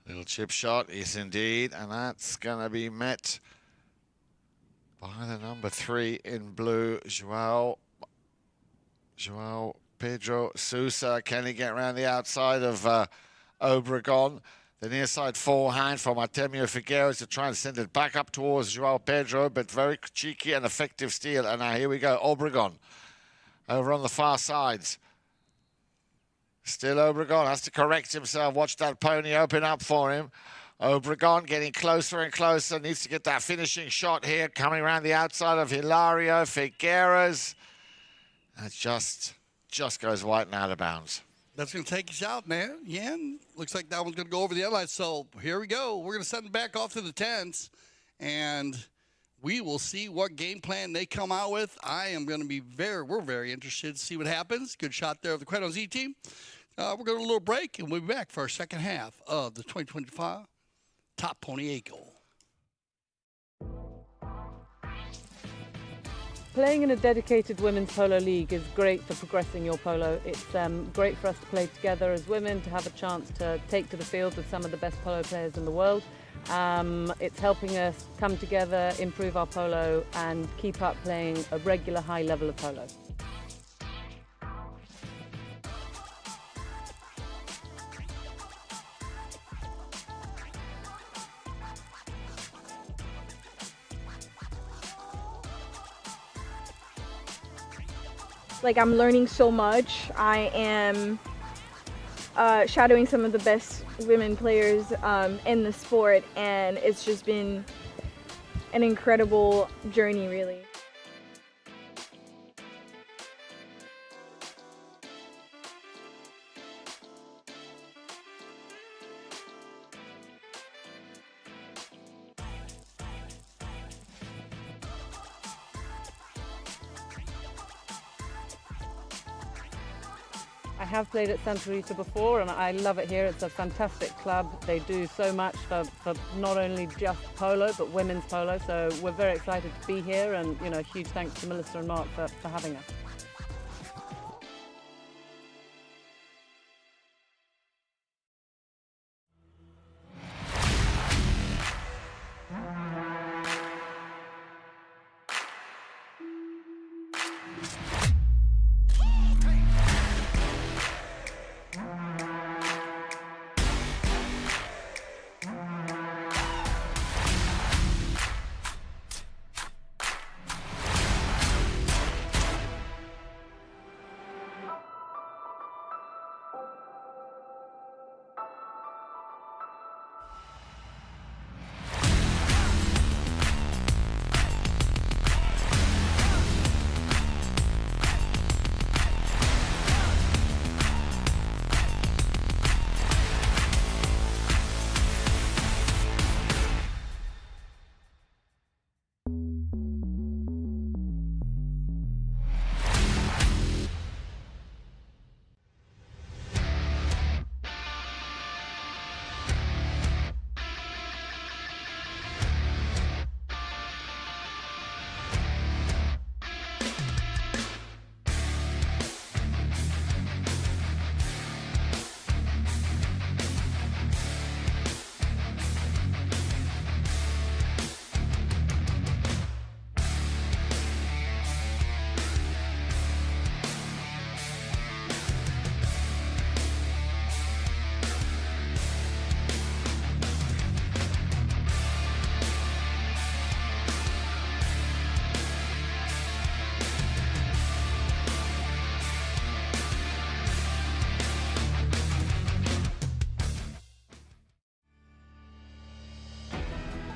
Little chip shot is indeed, and that's going to be met by the number 3 in blue, Joao Pedro Souza. Can he get around the outside of Obregon? The near side forehand from Artemio Figueras to try and send it back up towards Joao Pedro, but very cheeky and effective steal. And now here we go, Obregon over on the far sides. Still Obregon has to correct himself. Watch that pony open up for him. Obregon getting closer and closer. Needs to get that finishing shot here. Coming around the outside of Hilario Figueras. It just goes wide and out of bounds. That's going to take us out, man. Yeah, looks like that one's going to go over the other line. So here we go. We're going to send it back off to the 10s, and we will see what game plan they come out with. We're very interested to see what happens. Good shot there of the Queto Z team. We're going to a little break, and we'll be back for our second half of the 2025 Top Pony 8 Goal. Playing in a dedicated women's polo league is great for progressing your polo. It's great for us to play together as women, to have a chance to take to the field with some of the best polo players in the world. It's helping us come together, improve our polo, and keep up playing a regular high level of polo. Like, I'm learning so much. I am shadowing some of the best women players in the sport, and it's just been an incredible journey, really. I have played at Santa Rita before, and I love it here. It's a fantastic club. They do so much for not only just polo, but women's polo. So we're very excited to be here, and huge thanks to Melissa and Mark for having us.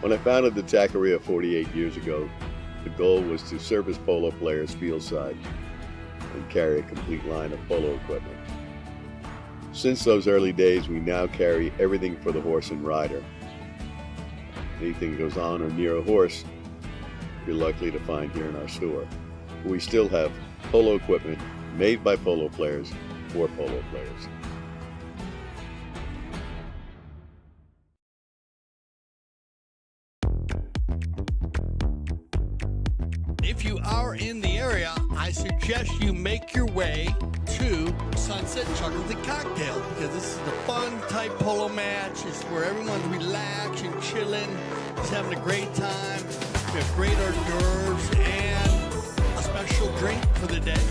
When I founded the Taqueria 48 years ago, the goal was to service polo players fieldside and carry a complete line of polo equipment. Since those early days, we now carry everything for the horse and rider. Anything that goes on or near a horse, you're likely to find here in our store. We still have polo equipment made by polo players for polo players. If you are in the area, I suggest you make your way to Sunset Chuckles and Cocktail, because this is the fun type polo match. It's where everyone's relaxing, chilling, just having a great time. We have great hors d'oeuvres and a special drink for the day.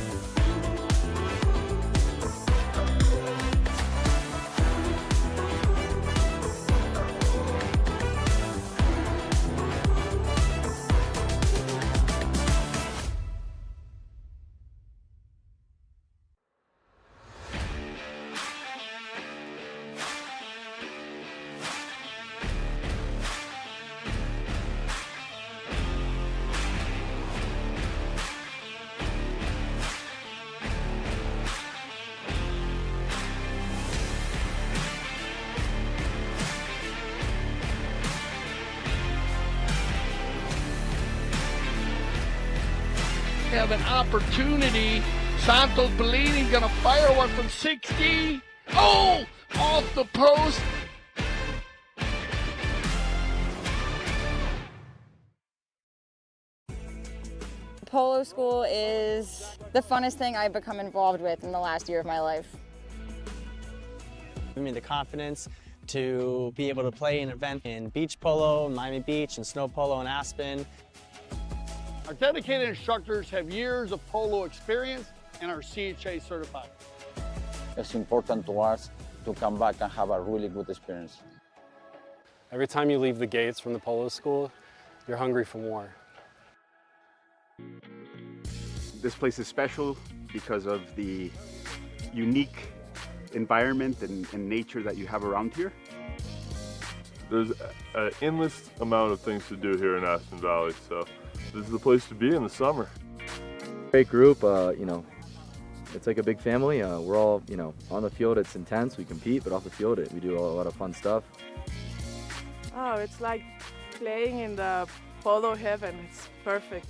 have an opportunity. Santos Bellini going to fire one from 60. Oh, off the post. Polo school is the funnest thing I've become involved with in the last year of my life. Give me the confidence to be able to play an event in beach polo, Miami Beach, and snow polo in Aspen. Our dedicated instructors have years of polo experience and are CHA certified. It's important to us to come back and have a really good experience. Every time you leave the gates from the polo school, you're hungry for more. This place is special because of the unique environment and nature that you have around here. There's an endless amount of things to do here in Aspen Valley, so this is the place to be in the summer. Great group, you know, it's like a big family. We're all, you know, on the field it's intense, we compete, but off the field we do a lot of fun stuff. Oh, it's like playing in the polo heaven. It's perfect.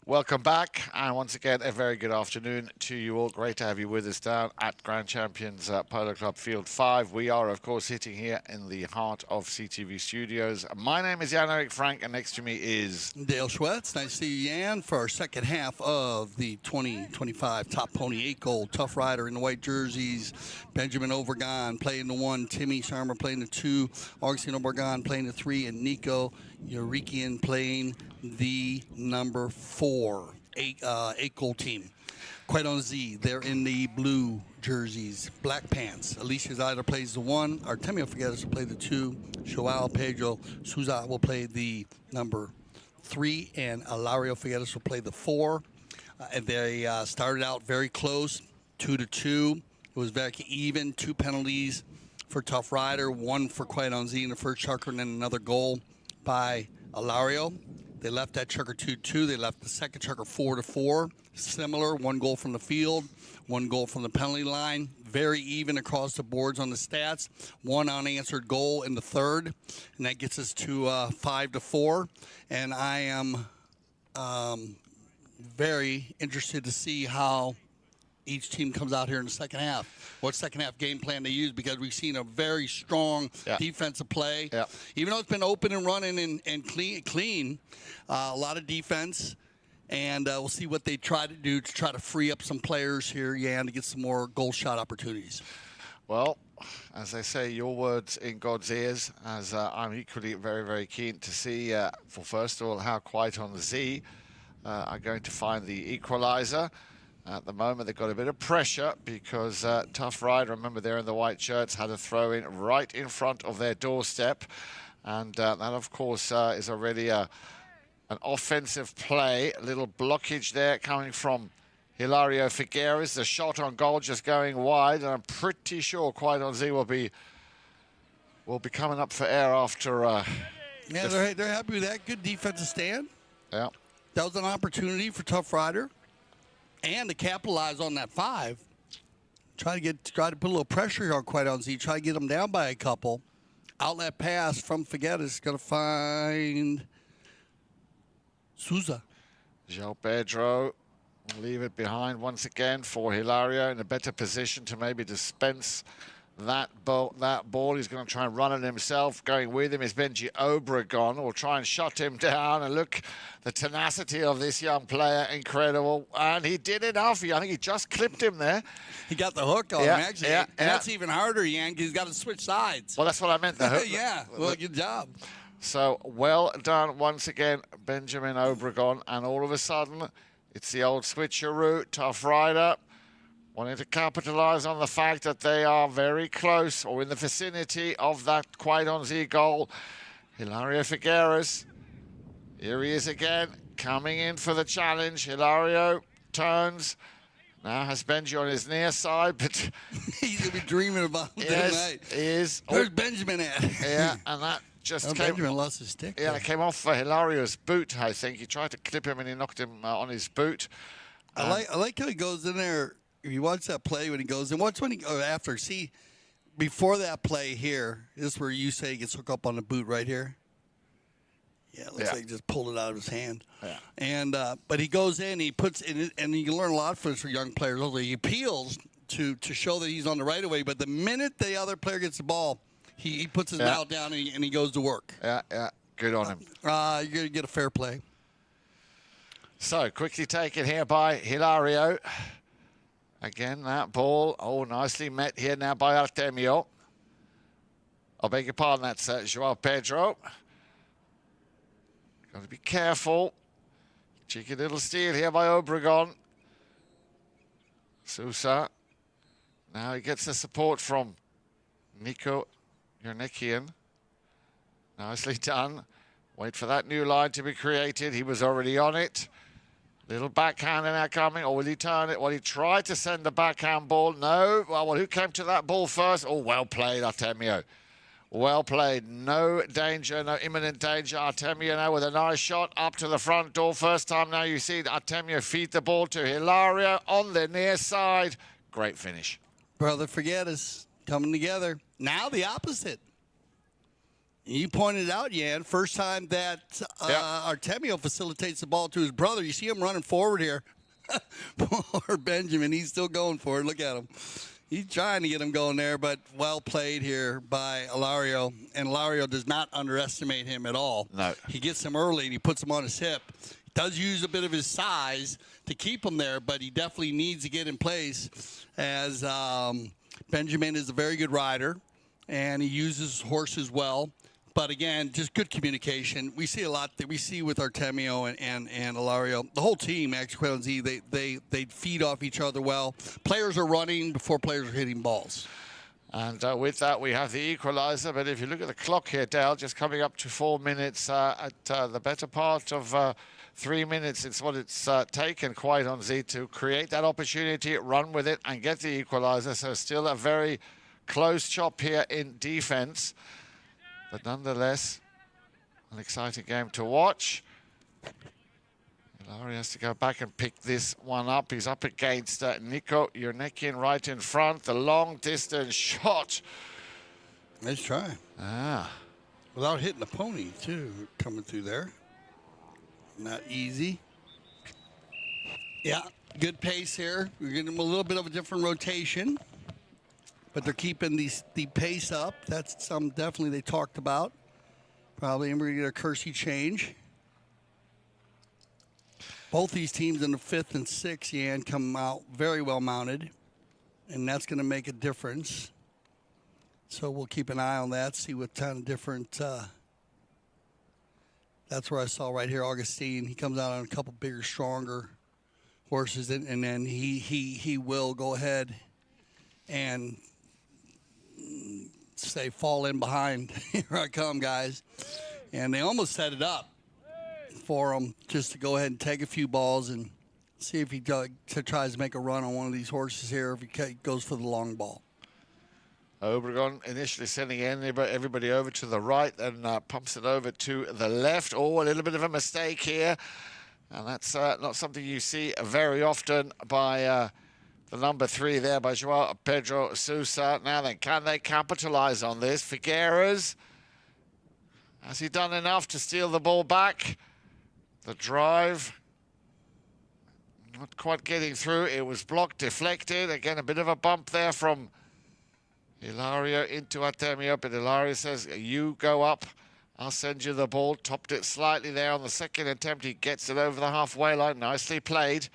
Welcome back, and once again, a very good afternoon to you all. Great to have you with us down at Grand Champions Polo Club Field 5. We are, of course, hitting here in the heart of CTV Studios. My name is Jan-Erik Frank, and next to me is Dale Schwetz. Nice to see you, Jan, for our second half of the 2025 Top Pony 8 Gold. TuffRider in the white jerseys. Benjamin Obregon playing the 1. Timmy Sharma playing the 2. Agustin Obregon playing the 3. And Nico Eurnekian playing the number 4. 8 gold team. Quite on Z, they're in the blue jerseys, black pants. Alecia Seidler plays the 1. Artemio Figueras will play the 2. Joao, Pedro, Souza will play the number 3. And Hilario Figueras will play the 4. And they started out very close, 2-2. It was very even. 2 penalties for TuffRider, 1 for Quite on Z in the first chucker, and then another goal by Hilario. They left that chucker 2-2. They left the second chucker 4-4. Similar, 1 goal from the field, 1 goal from the penalty line. Very even across the boards on the stats. 1 unanswered goal in the third, and that gets us to 5-4. And I am very interested to see how each team comes out here in the second half. What second half game plan they use, because we've seen a very strong defensive play. Yeah. Even though it's been open and running and clean, a lot of defense. And we'll see what they try to do to try to free up some players here, Jan, to get some more goal shot opportunities. Well, as they say, your words in God's ears, as I'm equally very, very keen to see, for first of all, how Quaiton Z are going to find the equalizer. At the moment, they've got a bit of pressure because TuffRider, remember they're in the white shirts, had a throw in right in front of their doorstep. And that, of course, is already an offensive play. A little blockage there coming from Hilario Figueras. The shot on goal just going wide, and I'm pretty sure Quaiton Z will be coming up for air after. Yeah, they're happy with that. Good defensive stand. Yeah, that was an opportunity for TuffRider, and to capitalize on that 5. Try to put a little pressure here on Quaiton Z. Try to get them down by a couple. Outlet pass from Figueras, going to find Souza. Joao Pedro will leave it behind once again for Hilario, in a better position to maybe dispense that ball. He's going to try and run it himself. Going with him is Benji Obregon. Will try and shut him down. And look, the tenacity of this young player, incredible. And he did enough. I think he just clipped him there. He got the hook on him, actually. And that's even harder, Jan, because he's got to switch sides. Well, that's what I meant, the hook. Yeah, well, good job. So, well done once again, Benjamin Obregon. And all of a sudden, it's the old switcheroo, TuffRider, wanting to capitalize on the fact that they are very close or in the vicinity of that Quaiton Z goal. Hilario Figueras, here he is again, coming in for the challenge. Hilario turns, now has Benji on his near side, but he's going to be dreaming about it tonight. He is. Where's Benjamin at? Yeah, and that just came. Benjamin lost his stick. Yeah, it came off Hilario's boot, I think. He tried to clip him and he knocked him on his boot. I like how he goes in there. If you watch that play when he goes in, watch when he goes after. See, before that play here, this is where you say he gets hooked up on the boot right here. Yeah, it looks like he just pulled it out of his hand. Yeah. And but he goes in, he puts in, and you can learn a lot from this for young players. Also, he appeals to show that he's on the right of way. But the minute the other player gets the ball, he puts his mouth down and he goes to work. Yeah, good on him. You're going to get a fair play. So, quickly taken here by Hilario. Again, that ball, nicely met here now by Artemio. I beg your pardon, that's Joao Pedro. Got to be careful. Cheeky little steal here by Obregon. Souza. Now he gets the support from Nico Eurnekian. Nicely done. Wait for that new line to be created. He was already on it. Little backhand now coming, or will he turn it? Well, he tried to send the backhand ball. No. Well, who came to that ball first? Oh, well played, Artemio. Well played. No danger, no imminent danger. Artemio now with a nice shot up to the front door. First time now you see Artemio feed the ball to Hilario on the near side. Great finish. Brother Figueras coming together. Now the opposite. You pointed out, Jan, first time that Artemio facilitates the ball to his brother. You see him running forward here. Poor Benjamin, he's still going for it. Look at him. He's trying to get him going there, but well played here by Hilario. And Hilario does not underestimate him at all. No. He gets him early and he puts him on his hip. He does use a bit of his size to keep him there, but he definitely needs to get in place, as Benjamin is a very good rider and he uses his horses well. But again, just good communication. We see a lot that we see with Artemio and Hilario. The whole team, actually, Quaiton Z, they feed off each other well. Players are running before players are hitting balls. And with that, we have the equalizer. But if you look at the clock here, Dale, just coming up to 4 minutes at the better part of 3 minutes. It's what it's taken Quaiton Z to create that opportunity, run with it, and get the equalizer. So still a very close chop here in defense. But nonetheless, an exciting game to watch. Hilario has to go back and pick this one up. He's up against Nico Eurnekian right in front. The long-distance shot. Nice try. Without hitting the pony, too, coming through there. Not easy. Yeah, Good pace here. We're getting them a little bit of a different rotation, but they're keeping the pace up. That's something definitely they talked about. Probably, and we're going to get a Kersey change. Both these teams in the 5th and 6th, Yan, come out very well mounted, and that's going to make a difference. So we'll keep an eye on that, see what kind of different. That's where I saw right here, Agustin. He comes out on a couple bigger, stronger horses, and then he will go ahead and say, fall in behind. Here I come, guys. And they almost set it up for him just to go ahead and take a few balls and see if he tries to make a run on one of these horses here, if he goes for the long ball. Obregon initially sending everybody over to the right, then pumps it over to the left. Oh, a little bit of a mistake here. And that's not something you see very often by the number 3 there, by Joao Pedro Souza. Now then, can they capitalize on this? Figueras, has he done enough to steal the ball back? The drive, not quite getting through. It was blocked, deflected. Again, a bit of a bump there from Hilario into Artemio, but Hilario says, you go up, I'll send you the ball. Topped it slightly there on the second attempt. He gets it over the halfway line. Nicely played.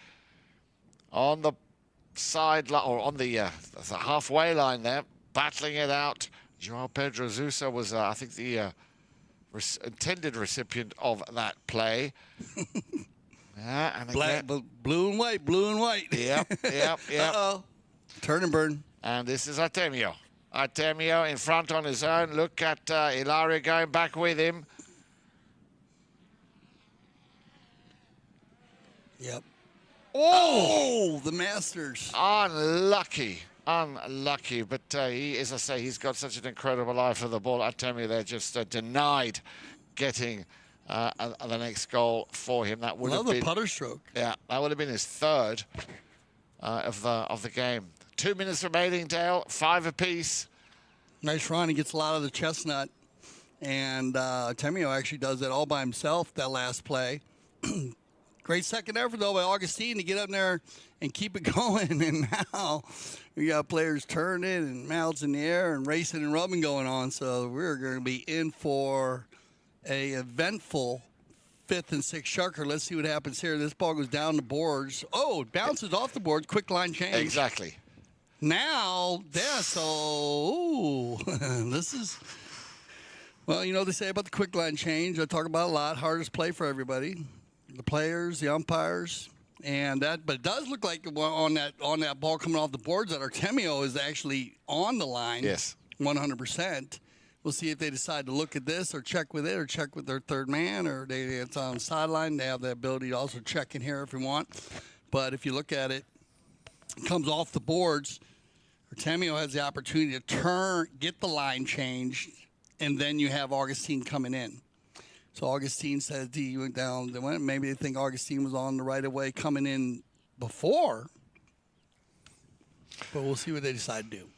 On the side, or on the halfway line there, battling it out. Joao Pedro Souza was, I think, the intended recipient of that play. Yeah, and again, blue and white, blue and white. Yep. Uh-oh. Turn and burn. And this is Artemio. Artemio in front on his own. Look at Hilario going back with him. Yep. Oh, the Masters. Unlucky. But he, as I say, he's got such an incredible eye for the ball. Artemio there just denied getting the next goal for him. That would have been the putter stroke. Yeah, that would have been his 3rd of the game. 2 minutes remaining, Dale. 5 apiece. Nice run. He gets a lot of the chestnut. And Artemio actually does that all by himself, that last play. Great second effort, though, by Agustin to get up there and keep it going. And now we got players turning and mouths in the air and racing and rubbing going on. So we're going to be in for a eventful 5th and 6th sharker. Let's see what happens here. This ball goes down the boards. Oh, it bounces off the boards. Quick line change. Exactly. Now, this is, well, you know what they say about the quick line change. I talk about it a lot. Hardest play for everybody. The players, the umpires, and that. But it does look like on that ball coming off the boards that Artemio is actually on the line. Yes. 100%. We'll see if they decide to look at this or check with it or check with their 3rd man, or it's on the sideline. They have the ability to also check in here if you want. But if you look at it, it comes off the boards. Artemio has the opportunity to turn, get the line changed, and then you have Agustin coming in. So Agustin said he went down. Maybe they think Agustin was on the right of way coming in before. But we'll see what they decide to do.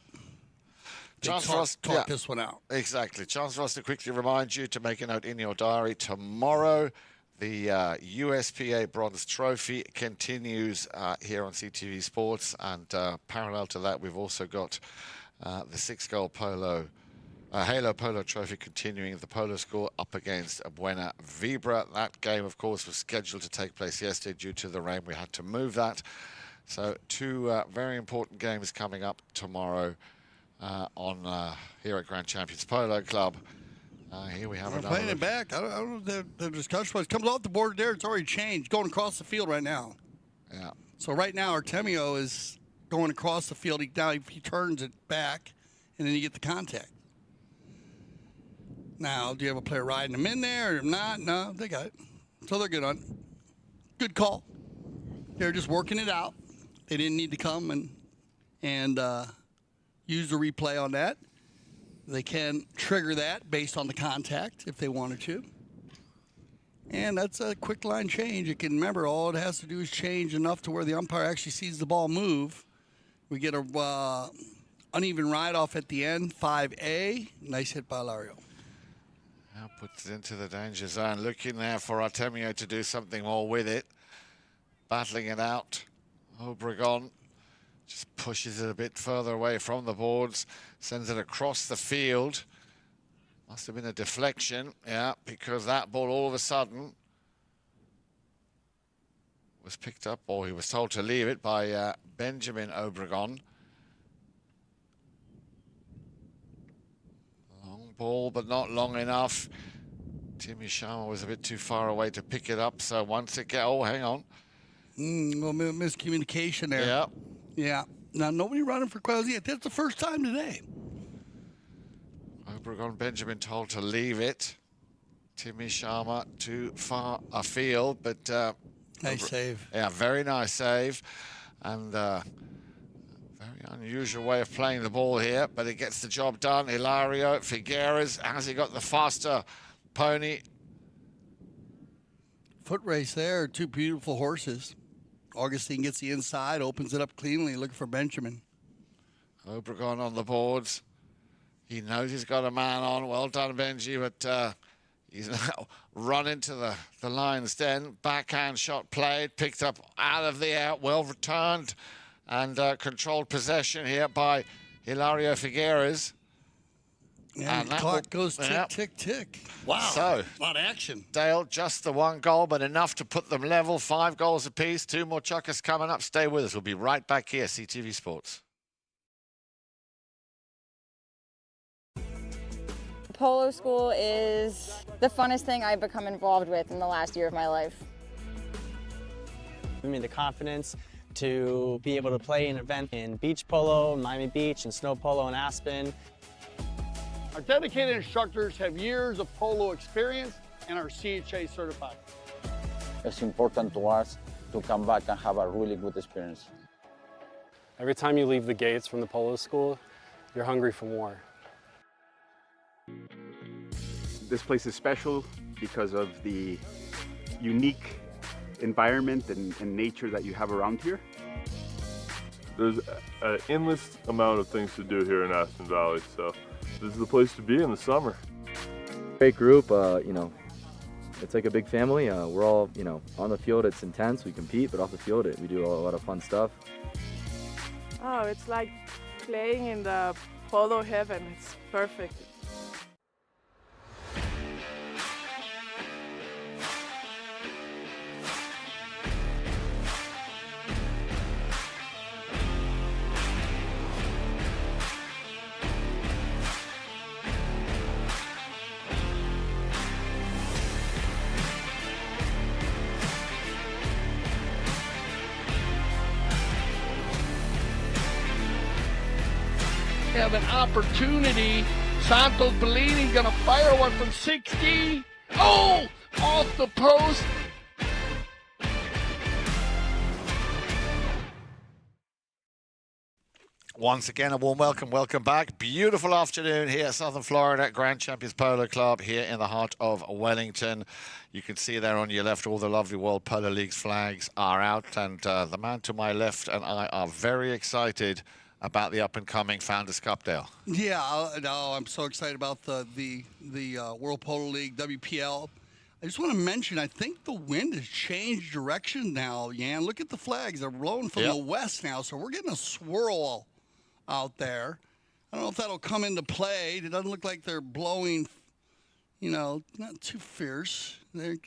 Chance for us talk this one out. Exactly. Chance for us to quickly remind you to make a note in your diary. Tomorrow, the USPA Bronze Trophy continues here on CTV Sports. And parallel to that, we've also got the 6-goal polo. Halo Polo Trophy continuing, the polo school up against Buena Vibra. That game, of course, was scheduled to take place yesterday. Due to the rain, we had to move that. So 2 very important games coming up tomorrow here at Grand Champions Polo Club. Here we have another. Playing it back. I don't know the discussion was. Comes off the board there. It's already changed. Going across the field right now. Yeah. So right now, Artemio is going across the field. He turns it back, and then you get the contact. Now, do you have a player riding them in there or not? No, they got it. So they're good on it. Good call. They're just working it out. They didn't need to come and use the replay on that. They can trigger that based on the contact if they wanted to. And that's a quick line change. You can remember, all it has to do is change enough to where the umpire actually sees the ball move. We get a uneven ride off at the end, 5A. Nice hit by Hilario. Now puts it into the danger zone. Looking there for Artemio to do something more with it. Battling it out Obregon just pushes it a bit further away from the boards, sends it across the field. Must have been a deflection, yeah, because that ball all of a sudden was picked up, or he was told to leave it by Benjamin Obregon. Long ball, but not long enough. Timmy Sharma was a bit too far away to pick it up, so once again, oh, hang on. Well, miscommunication there. Yeah. Yeah. Now, nobody running for Quasi. That's the first time today. Obregon Benjamin told to leave it. Timmy Sharma too far afield, but... nice save. Yeah, very nice save. And very unusual way of playing the ball here, but it gets the job done. Hilario Figueras, has he got the faster pony? Foot race there, two beautiful horses. Augustine gets the inside, opens it up cleanly, looking for Benjamin. Obregon on the boards. He knows he's got a man on. Well done, Benji, but he's now run into the lion's den. Backhand shot played, picked up out of the air, well returned, and controlled possession here by Hilario Figueras. Yeah, and the clock goes tick, tick, tick. Wow, so, a lot of action. Dale, just the one goal, but enough to put them level. 5 goals apiece, 2 more chuckers coming up. Stay with us. We'll be right back here, CTV Sports. Polo school is the funnest thing I've become involved with in the last year of my life. Give me the confidence to be able to play an event in beach polo, Miami Beach, and snow polo in Aspen. Our dedicated instructors have years of polo experience and are CHA certified. It's important to us to come back and have a really good experience. Every time you leave the gates from the polo school, you're hungry for more. This place is special because of the unique environment and nature that you have around here. There's an endless amount of things to do here in Aspen Valley, so this is the place to be in the summer. Great group, you know, it's like a big family. We're all, you know, on the field it's intense, we compete, but off the field we do a lot of fun stuff. Oh, it's like playing in the polo heaven. It's perfect. Have an opportunity. Santos Bellini gonna fire one from 60. Oh, off the post. Once again, a warm welcome back. Beautiful afternoon here at Southern Florida Grand Champions Polo Club here in the heart of Wellington. You can see there on your left all the lovely World Polo League's flags are out, and the man to my left and I are very excited about the up-and-coming Founders Cup, Dale. Yeah, no, I'm so excited about the World Polo League, WPL. I just want to mention, I think the wind has changed direction now, Jan. Look at the flags. They're blowing from the west now, so we're getting a swirl out there. I don't know if that'll come into play. It doesn't look like they're blowing, you know, not too fierce. They're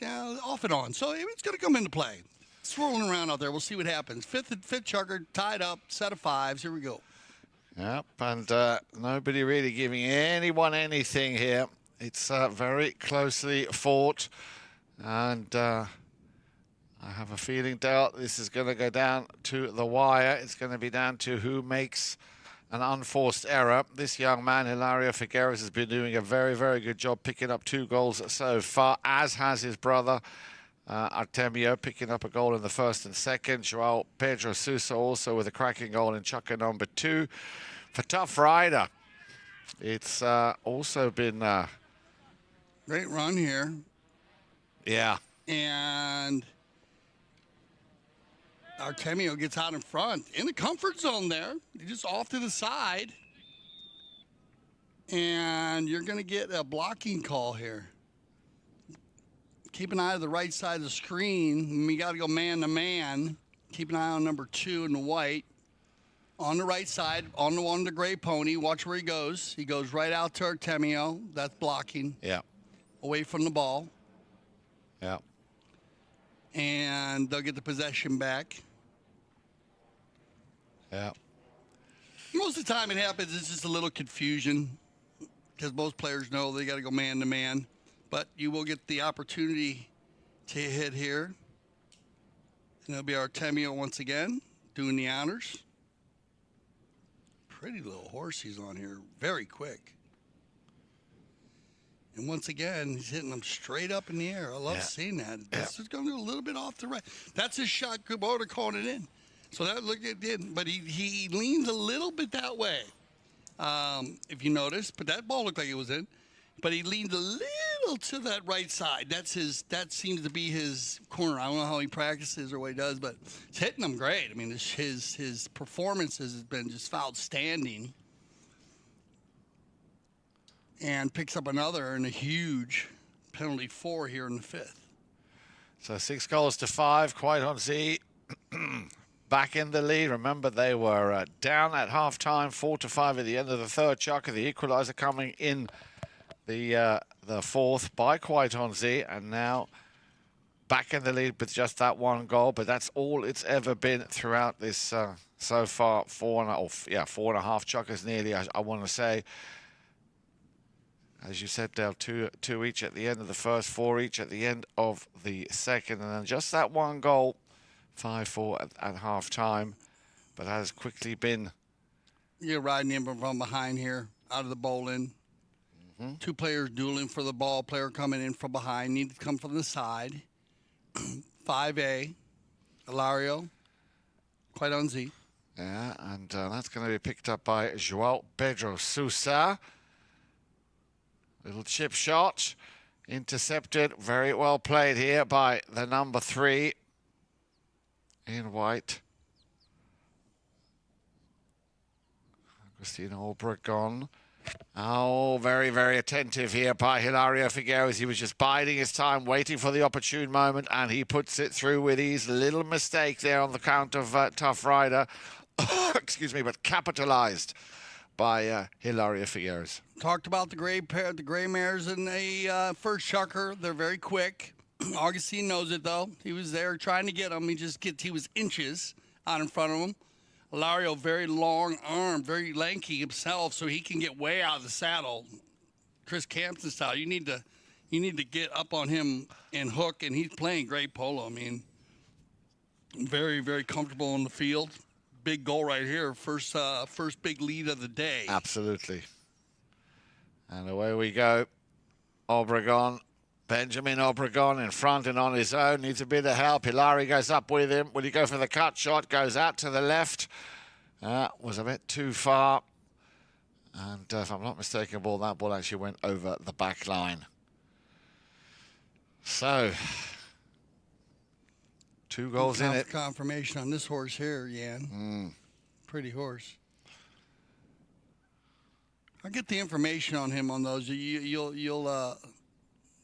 off and on. So it's going to come into play. Swirling around out there. We'll see what happens. Fifth chucker, tied up, set of 5s. Here we go. Yep, and nobody really giving anyone anything here. It's very closely fought, and I have a feeling, Dale, this is going to go down to the wire. It's going to be down to who makes an unforced error. This young man, Hilario Figueras, has been doing a very, very good job picking up 2 goals so far, as has his brother, Artemio, picking up a goal in the first and second. Joao Pedro Souza also with a cracking goal in chucker number 2. For TuffRider, it's also been... Great run here. Yeah. And Artemio gets out in front. In the comfort zone there. Just off to the side. And you're going to get a blocking call here. Keep an eye to the right side of the screen. We got to go man to man. Keep an eye on number 2 in the white. On the right side, on the gray pony. Watch where he goes. He goes right out to Artemio. That's blocking. Yeah. Away from the ball. Yeah. And they'll get the possession back. Yeah. Most of the time it happens, it's just a little confusion because most players know they got to go man to man. But you will get the opportunity to hit here. And it'll be Artemio once again doing the honors. Pretty little horse he's on here. Very quick. And once again, he's hitting them straight up in the air. I love seeing that. This is going to go a little bit off the right. That's his shot. Kubota calling it in. So that looked it did, but he leans a little bit that way, if you notice. But that ball looked like it was in. But he leans a little to that right side. That seems to be his corner. I don't know how he practices or what he does, but he's hitting them great. I mean, his performances has been just outstanding. And picks up another and a huge penalty 4 here in the 5th. So 6-5, Quite on Z. Back in the lead. Remember, they were down at halftime, 4-5 at the end of the 3rd. Chuck, the equaliser coming in the 4th by Quite on Z, and now back in the lead with just that 1 goal. But that's all it's ever been throughout this so far. 4.5 chuckers nearly. I want to say, as you said, Dale, two each at the end of the 1st, 4 each at the end of the 2nd, and then just that 1 goal. 5-4 at half time, but has quickly been. You're riding in from behind here, out of the bowling. 2 players dueling for the ball. Player coming in from behind. Need to come from the side. 5A, Hilario, Quite on Z. Yeah, and that's going to be picked up by Joao Pedro Souza. Little chip shot, intercepted. Very well played here by the number 3. In white. Agustin Obregon. Oh, very, very attentive here by Hilario Figueras. He was just biding his time, waiting for the opportune moment, and he puts it through with his little mistake there on the count of TuffRider. Excuse me, but capitalized by Hilario Figueras. Talked about the gray mares in the first chucker. They're very quick. Agustin knows it, though. He was there trying to get him. He was inches out in front of him. Hilario, very long arm, very lanky himself, so he can get way out of the saddle. Chris Campson style. You need to get up on him and hook, and he's playing great polo. I mean, very, very comfortable in the field. Big goal right here. First big lead of the day. Absolutely. And away we go. Obregon. Benjamin Obregon in front and on his own. Needs a bit of help. Hilario goes up with him. Will he go for the cut shot? Goes out to the left. Was a bit too far. And if I'm not mistaken, that ball actually went over the back line. So, 2 goals in it. Confirmation on this horse here, Jan. Pretty horse. I'll get the information on him on those. You'll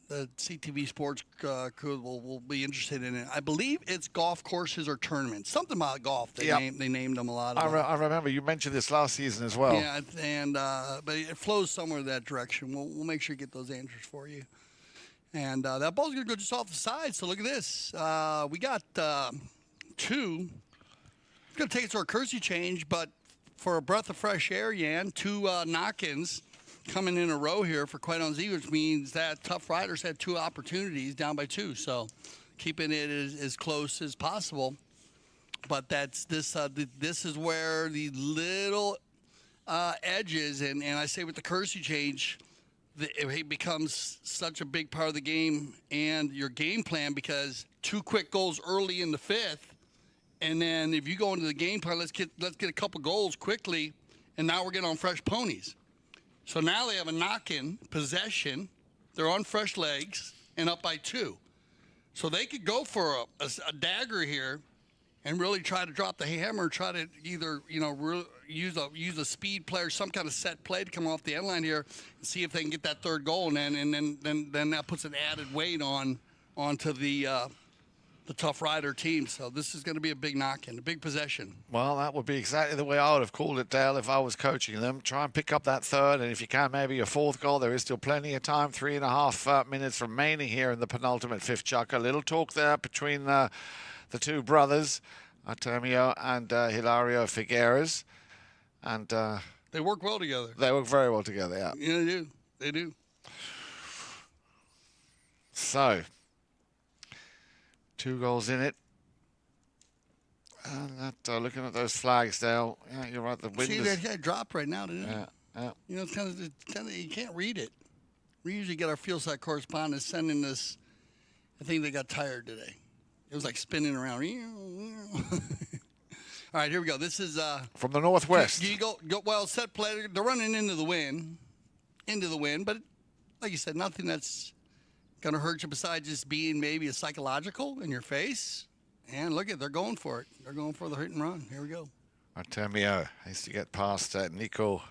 the CTV Sports crew will be interested in it. I believe it's golf courses or tournaments. Something about golf. They named them a lot. I remember you mentioned this last season as well. Yeah, and but it flows somewhere that direction. We'll make sure to get those answers for you. And that ball's going to go just off the side. So look at this. We got 2. It's going to take us to our courtesy change, but for a breath of fresh air, Jan, 2 knock-ins coming in a row here for Quite on Z, which means that TuffRiders had 2 opportunities down by 2. So keeping it as close as possible. But that's this is where the little edges, and I say with the courtesy change, it becomes such a big part of the game and your game plan, because 2 quick goals early in the 5th, and then if you go into the game plan, let's get a couple goals quickly, and now we're getting on fresh ponies. So now they have a knock-in possession. They're on fresh legs and up by 2. So they could go for a dagger here and really try to drop the hammer, try to either, use a speed play or some kind of set play to come off the end line here and see if they can get that 3rd goal, and then that puts an added weight onto the the TuffRider team. So this is going to be a big knock-in, a big possession. Well, that would be exactly the way I would have called it, Dale, if I was coaching them. Try and pick up that third, and if you can, maybe a fourth goal. There is still plenty of time, 3.5 minutes remaining here in the penultimate fifth chukker. A little talk there between the two brothers, Artemio and Hilario Figueras. And they work well together. They work very well together, yeah. Yeah, they do. They do. So, 2 goals in it. And that, looking at those flags, Dale, yeah, you're right. The wind See, that guy dropped right now, didn't it? Yeah. You know, it's kind of you can't read it. We usually get our field side correspondents sending this. I think they got tired today. It was like spinning around. All right, here we go. This is from the northwest. You go well, set play. They're running into the wind, but like you said, nothing that's going to hurt you besides just being maybe a psychological in your face. And look they're going for it. They're going for the hit and run. Here we go. Artemio has to get past Nico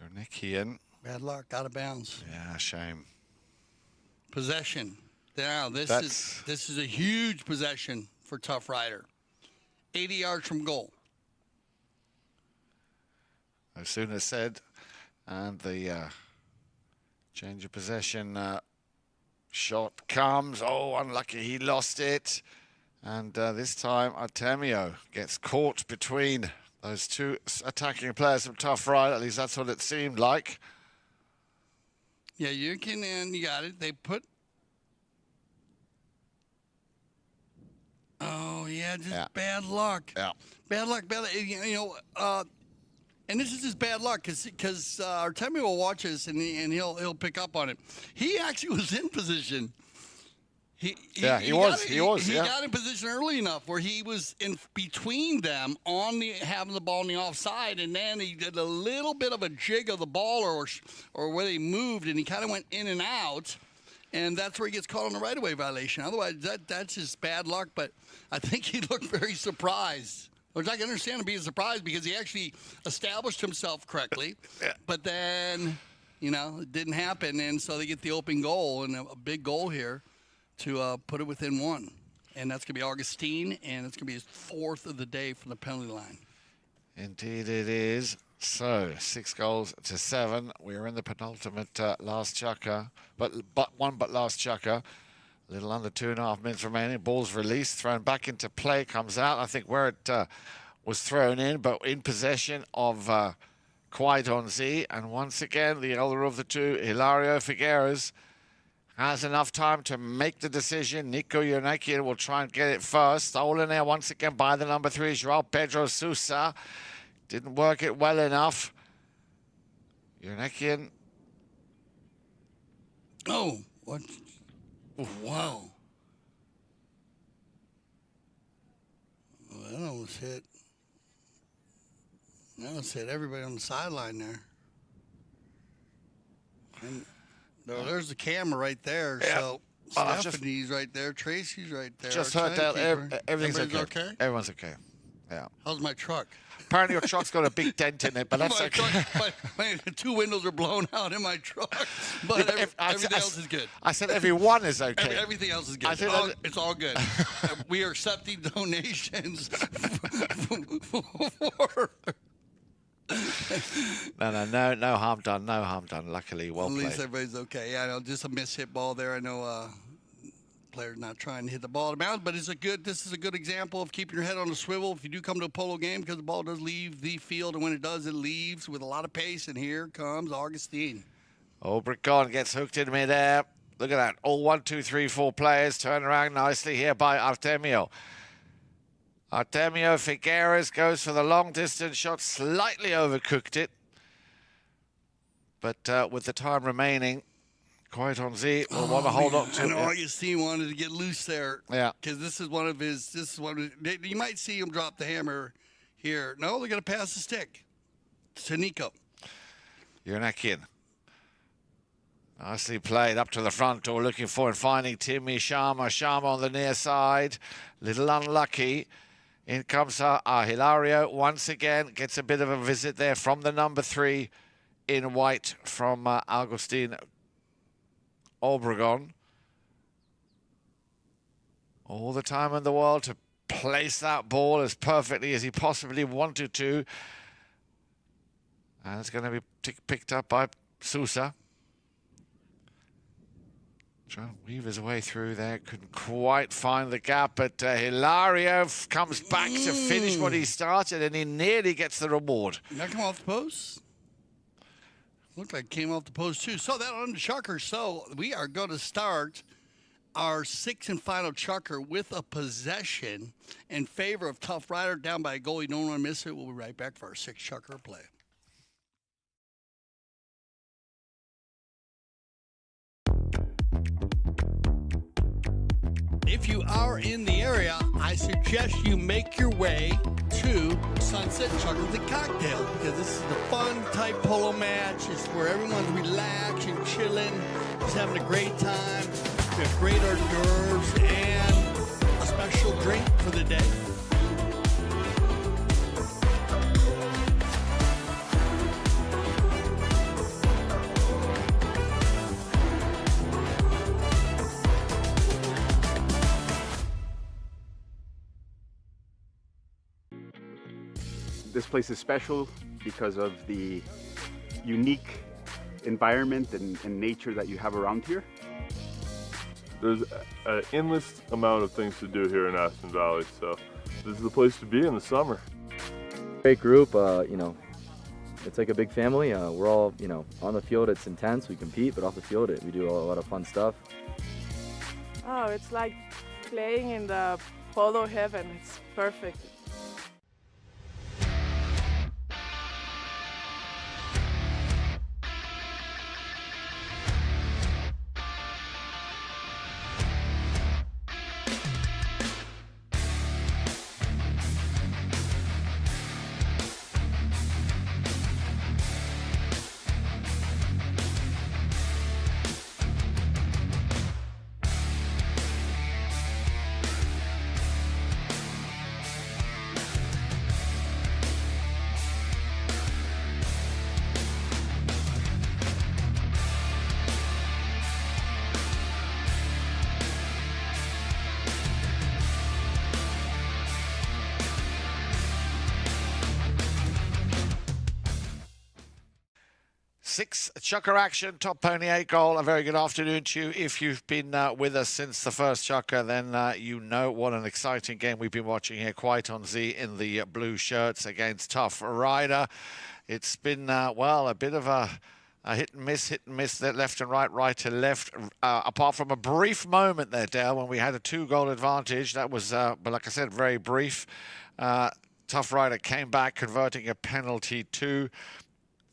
Eurnekian. Bad luck, out of bounds. Yeah, shame. Possession. Now this is a huge possession for TuffRider. 80 yards from goal. As soon as said, and the change of possession shot comes. Oh, unlucky, he lost it. And this time, Artemio gets caught between those two attacking players from TuffRider. At least that's what it seemed like. Yeah, you got it. They put. Oh, yeah, just bad luck. Yeah. Bad luck. You know, and this is just bad luck because Artemio will watch this and he'll pick up on it. He actually was in position. He got in position early enough where he was in between them having the ball on the offside, and then he did a little bit of a jig of the ball or where they moved, and he kind of went in and out. And that's where he gets caught on the right-of-way violation. Otherwise, that's just bad luck. But I think he looked very surprised. Which I can understand him being surprised because he actually established himself correctly. But then, it didn't happen. And so they get the open goal, and a big goal here to put it within 1. And that's going to be Agustin, and it's going to be his 4th of the day from the penalty line. Indeed it is. So, 6 goals to 7. We're in the penultimate last chukker, but last chukker. A little under 2.5 minutes remaining. Ball's released, thrown back into play, comes out. I think where it was thrown in, but in possession of Quaiton Z. And once again, the elder of the two, Hilario Figueras, has enough time to make the decision. Nico Eurnekian will try and get it first. Stolen there once again by the number 3, Joao Pedro Souza. Didn't work it well enough. Eurnekian. Oh, what? Wow. That almost hit. That almost hit everybody on the sideline there. And there's the camera right there. Yeah. So Stephanie's right there. Tracy's right there. Just heard that. Everything's okay. Everyone's okay. Yeah. How's my truck? Apparently your truck's got a big dent in it, but that's okay. My 2 windows are blown out in my truck, but everything else is good. I said everyone is okay. Everything else is good. It's all good. We are accepting donations for... No harm done. No harm done. Luckily, well played. At least everybody's okay. Yeah, I know, just a mishit ball there. I know player's not trying to hit the ball out of bounds, but this is a good example of keeping your head on a swivel if you do come to a polo game, because the ball does leave the field, and when it does, it leaves with a lot of pace, and here comes Agustin. Obregon gets hooked in midair. Look at that. All 1, 2, 3, 4 players turn around nicely here by Artemio. Artemio Figueras goes for the long distance shot, slightly overcooked it. But with the time remaining, Quaiton Z will want to hold on to it. I know Agustin wanted to get loose there. Yeah. Because this is one of his, you might see him drop the hammer here. No, they're going to pass the stick to Nico. Eurnekian. Nicely played up to the front door, looking for and finding Timmy Sharma. Sharma on the near side. Little unlucky. In comes Hilario once again. Gets a bit of a visit there from the number 3 in white from Agustin Obregon. all the time in the world to place that ball as perfectly as he possibly wanted to. And it's going to be picked up by Souza. Trying to weave his way through there. Couldn't quite find the gap, but Hilario comes back to finish what he started, and he nearly gets the reward. That come off the post? Looked like it came off the post, too. So that on the chucker. So we are going to start our sixth and final chucker with a possession in favor of TuffRider, down by a goal. You don't want to miss it. We'll be right back for our sixth chucker play. If you are in the area, I suggest you make your way to Sunset Chuckles and Cocktail, because this is a fun type polo match. It's where everyone's relaxed and chilling, just having a great time. We have great hors d'oeuvres and a special drink for the day. This place is special because of the unique environment and nature that you have around here. There's an endless amount of things to do here in Aspen Valley, so this is the place to be in the summer. Great group, you know, it's like a big family. We're all, you know, on the field it's intense, we compete, but off the field we do a lot of fun stuff. Oh, it's like playing in the polo heaven. It's perfect. Six chucker action, top pony 8 goal. A very good afternoon to you. If you've been with us since the first chucker, then you know what an exciting game we've been watching here. Quite on Z in the blue shirts against TuffRider. It's been, well, a bit of a hit and miss, left and right to left. Apart from a brief moment there, Dale, when we had a 2-goal advantage. That was, but like I said, very brief. TuffRider came back, converting a penalty too.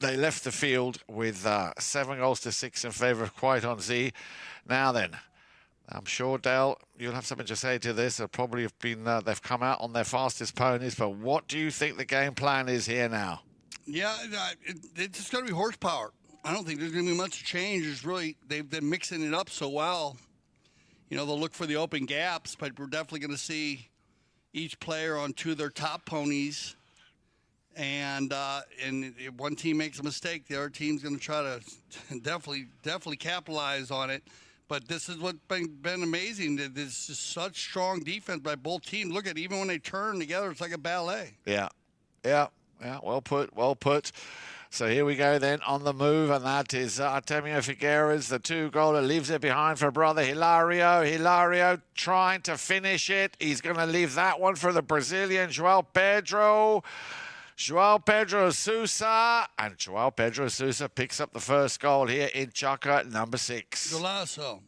They left the field with 7-6 in favor of Quite on Z. Now then, I'm sure, Dale, you'll have something to say to this. They'll probably have been, they've come out on their fastest ponies, but what do you think the game plan is here now? Yeah, it's just going to be horsepower. I don't think there's going to be much change. It's really, they've been mixing it up so well. You know, they'll look for the open gaps, but we're definitely going to see each player on 2 of their top ponies. And if one team makes a mistake, the other team's going to try to definitely capitalize on it. But this is what's been amazing. This is such strong defense by both teams. Look at it, even when they turn together, it's like a ballet. Yeah. Well put. So here we go then on the move, and that is Artemio Figueras, the 2-goaler, leaves it behind for brother Hilario. Hilario trying to finish it. He's going to leave that one for the Brazilian Joao Pedro. Joao Pedro Souza, and Joao Pedro Souza picks up the first goal here in chucker number 6. Golazo.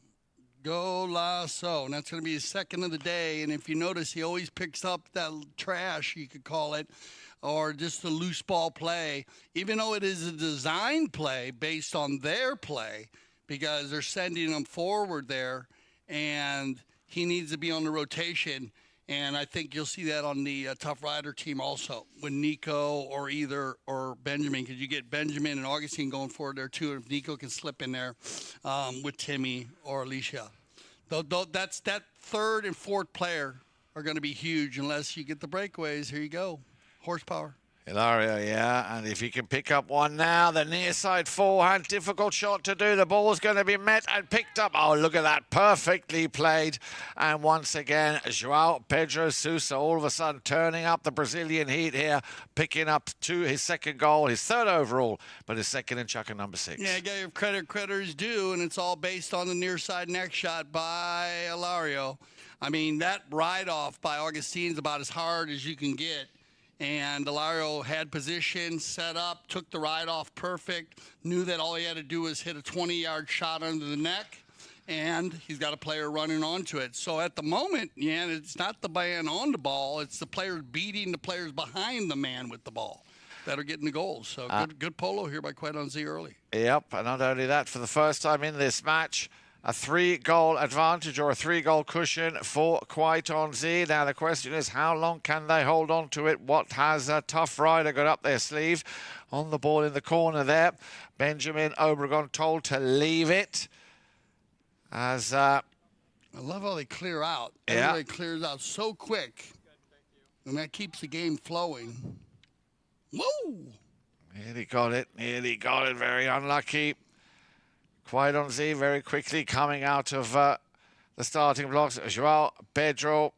And that's going to be his second of the day. And if you notice, he always picks up that trash, you could call it, or just a loose ball play, even though it is a design play based on their play, because they're sending him forward there, and he needs to be on the rotation. And I think you'll see that on the TuffRider team also with Nico or Benjamin, because you get Benjamin and Agustin going forward there too. And if Nico can slip in there with Timmy or Alecia, that's that third and fourth player are going to be huge unless you get the breakaways. Here you go, horsepower. Hilario, yeah, and if he can pick up one now, the near side forehand, difficult shot to do. The ball's going to be met and picked up. Oh, look at that, perfectly played. And once again, Joao, Pedro, Souza, all of a sudden turning up the Brazilian heat here, picking up his second goal, his third overall, but his second in Chukka number 6. Yeah, you got to give credit is due, and it's all based on the near side neck shot by Hilario. I mean, that ride-off by Agustin is about as hard as you can get. And Hilario had position, set up, took the ride off perfect, knew that all he had to do was hit a 20-yard shot under the neck, and he's got a player running onto it. So at the moment, yeah, it's not the man on the ball, it's the players beating the players behind the man with the ball that are getting the goals. So good polo here by Quaiton Z early. Yep, and not only that, for the first time in this match, a 3-goal advantage or a 3-goal cushion for Quaiton Z. Now the question is, how long can they hold on to it? What has TuffRider got up their sleeve? On the ball in the corner there, Benjamin Obregon told to leave it. As I love how they clear out. Yeah. Everybody clears out so quick, and that keeps the game flowing. Whoa! Nearly got it, very unlucky. Quaiton Z very quickly coming out of the starting blocks. Joao, Pedro,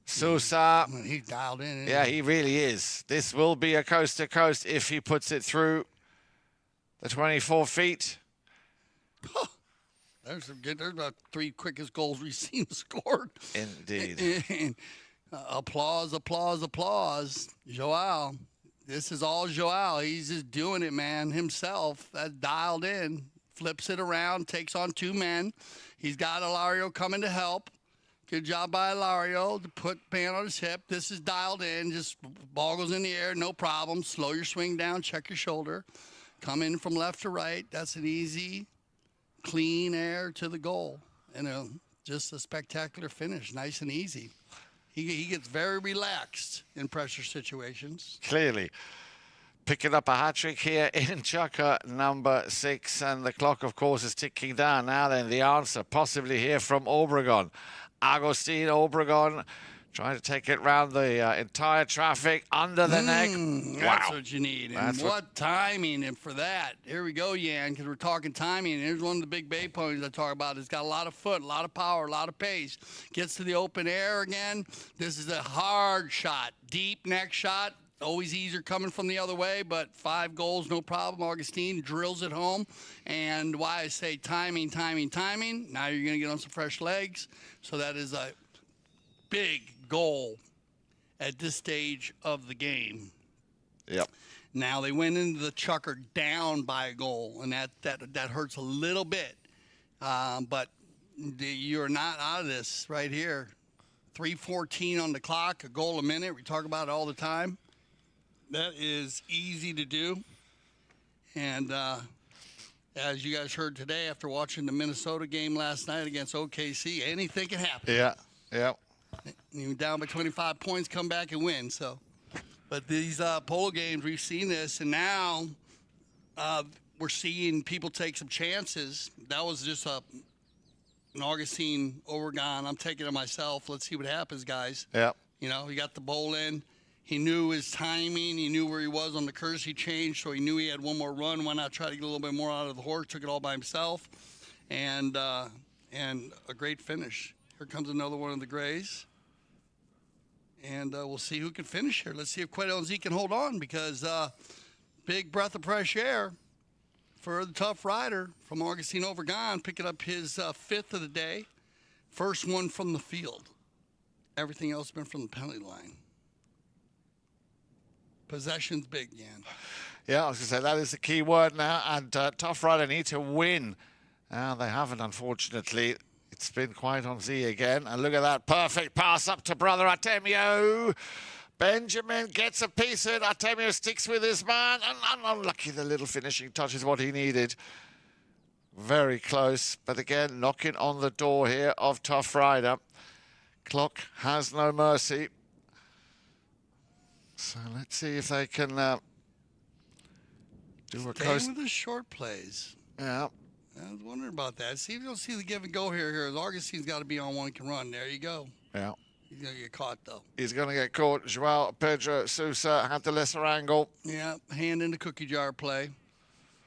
Souza. He's dialed in. Yeah, he really is. This will be a coast-to-coast if he puts it through the 24 feet. There's about 3 quickest goals we've seen scored. Indeed. Applause. Joao. This is all Joao. He's just doing it, man, himself. That's dialed in. Flips it around, takes on 2 men. He's got Hilario coming to help. Good job by Hilario to put man on his hip. This is dialed in. Just ball goes in the air, no problem. Slow your swing down, check your shoulder. Come in from left to right. That's an easy, clean air to the goal. And just a spectacular finish, nice and easy. He gets very relaxed in pressure situations. Clearly. Picking up a hat-trick here in Chukka number 6, and the clock, of course, is ticking down. Now then, the answer possibly here from Obregon. Agustin Obregon trying to take it round the entire traffic under the neck. That's what you need. And what timing and for that. Here we go, Yan, because we're talking timing. And here's one of the big bay ponies I talk about. It's got a lot of foot, a lot of power, a lot of pace. Gets to the open air again. This is a hard shot, deep neck shot. Always easier coming from the other way, but 5 goals, no problem. Agustin drills it home. And why I say timing. Now you're going to get on some fresh legs. So that is a big goal at this stage of the game. Yep. Now they went into the chukker down by a goal, and that hurts a little bit. But you're not out of this right here. 3:14 on the clock, a goal a minute. We talk about it all the time. That is easy to do. And as you guys heard today after watching the Minnesota game last night against OKC, anything can happen. Yeah. You down by 25 points, come back and win. So, but these polo games, we've seen this, and now we're seeing people take some chances. That was just an Agustin Obregon. I'm taking it myself. Let's see what happens, guys. Yeah. You know, he got the bowl in. He knew his timing. He knew where he was on the courtesy change, so he knew he had one more run. Why not try to get a little bit more out of the horse? Took it all by himself, and a great finish. Here comes another one of the grays, and we'll see who can finish here. Let's see if Quaiton Z can hold on, because big breath of fresh air for the TuffRider from Agustin Obregon, picking up his 5th of the day. First one from the field. Everything else has been from the penalty line. Possession's big, Yan. Yeah, I was going to say, that is the key word now, and TuffRider need to win. They haven't, unfortunately. It's been Quaiton Z again, and look at that perfect pass up to brother Artemio. Benjamin gets a piece of it. Artemio sticks with his man, and unlucky the little finishing touch is what he needed. Very close, but again, knocking on the door here of TuffRider. Clock has no mercy. So let's see if they can do a coast. Stay with the short plays. Yeah. I was wondering about that. See if you don't see the give and go here. Augustin's got to be on one and can run. There you go. Yeah. He's going to get caught, though. He's going to get caught. Joao Pedro Souza had the lesser angle. Yeah, hand in the cookie jar play.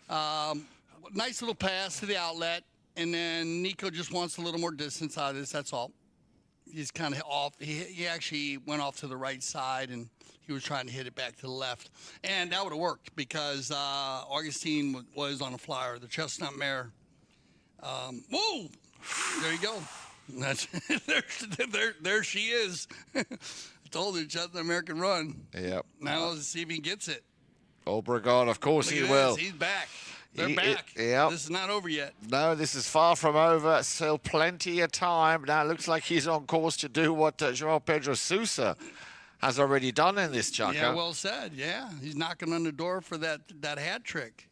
Nice little pass to the outlet, and then Nico just wants a little more distance out of this. That's all. He's kind of off. He actually went off to the right side, and he was trying to hit it back to the left. And that would have worked because Agustin was on a flyer, the chestnut mare. Whoa! There you go. That's, there she is. I told you, chestnut mare can run. Yep. Now let's see if he gets it. Obregon, of course he will. He's back. They're back. Yep. This is not over yet. No, this is far from over. Still plenty of time. Now it looks like he's on course to do what Joao Pedro Souza has already done in this chukka. Yeah, well said. Yeah, he's knocking on the door for that hat trick.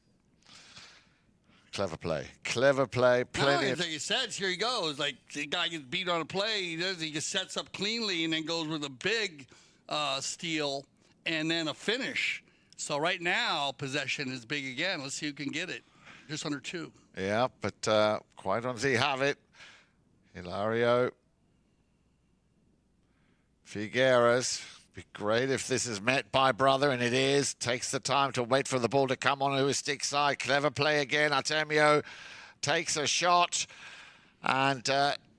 Clever play. Clever play. Plenty of... Like you said, here he goes. Like the guy gets beat on a play. He just sets up cleanly and then goes with a big steal and then a finish. So right now, possession is big again. Let's see who can get it. Just under 2. Yeah, but quite on Z have it. Hilario Figueras. Be great if this is met by brother, and it is. Takes the time to wait for the ball to come on to his stick side. Clever play again. Artemio takes a shot. And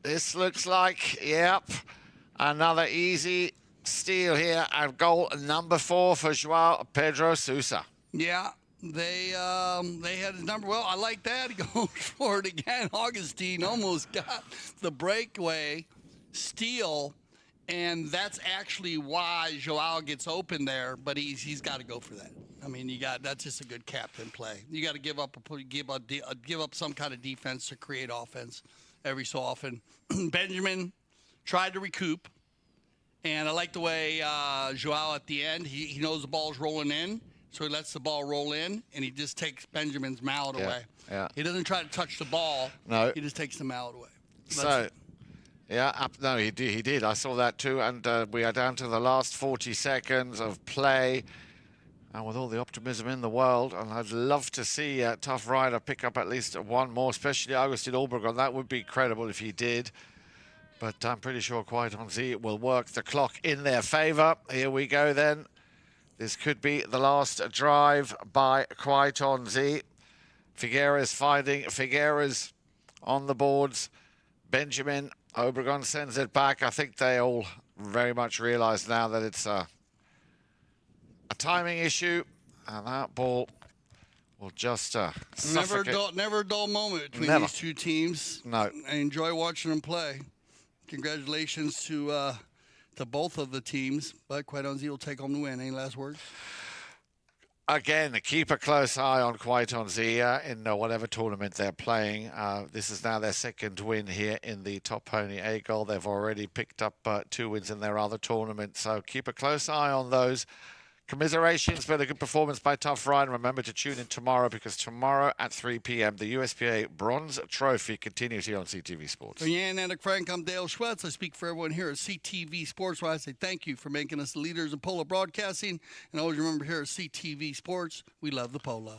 this looks like, yep, another easy steal here and goal number 4 for Joao Pedro Souza. Yeah, they had his number. Well, I like that. He goes for it again. Agustin almost got the breakaway steal, and that's actually why Joao gets open there. But he's got to go for that. I mean, that's just a good captain play. You got to give up some kind of defense to create offense every so often. Benjamin tried to recoup. And I like the way Joao at the end, he knows the ball's rolling in, so he lets the ball roll in, and he just takes Benjamin's mallet away. Yeah. He doesn't try to touch the ball. No. He just takes the mallet away. No, he did. I saw that too, and we are down to the last 40 seconds of play. And with all the optimism in the world, and I'd love to see TuffRider pick up at least one more, especially Agustin Obregon. That would be incredible if he did. But I'm pretty sure Quite on Z will work the clock in their favor. Here we go then. This could be the last drive by Quite on Z. Figueras finding Figueras on the boards. Benjamin Obregon sends it back. I think they all very much realize now that it's a timing issue. And that ball will just suffocate. Never a dull moment between these two teams. No. I enjoy watching them play. Congratulations to both of the teams, but Quite on Z will take home the win. Any last words? Again, keep a close eye on Quite on Z in whatever tournament they're playing. This is now their 2nd win here in the Top Pony 8 Goal. They've already picked up 2 wins in their other tournament, so keep a close eye on those. Commiserations for the good performance by TuffRider. Remember to tune in tomorrow, because tomorrow at 3 p.m. the USPA Bronze Trophy continues here on CTV Sports. For Yan and Frank, I'm Dale Schwetz. I speak for everyone here at CTV Sports, where I say thank you for making us the leaders in polo broadcasting. And always remember, here at CTV Sports, we love the polo.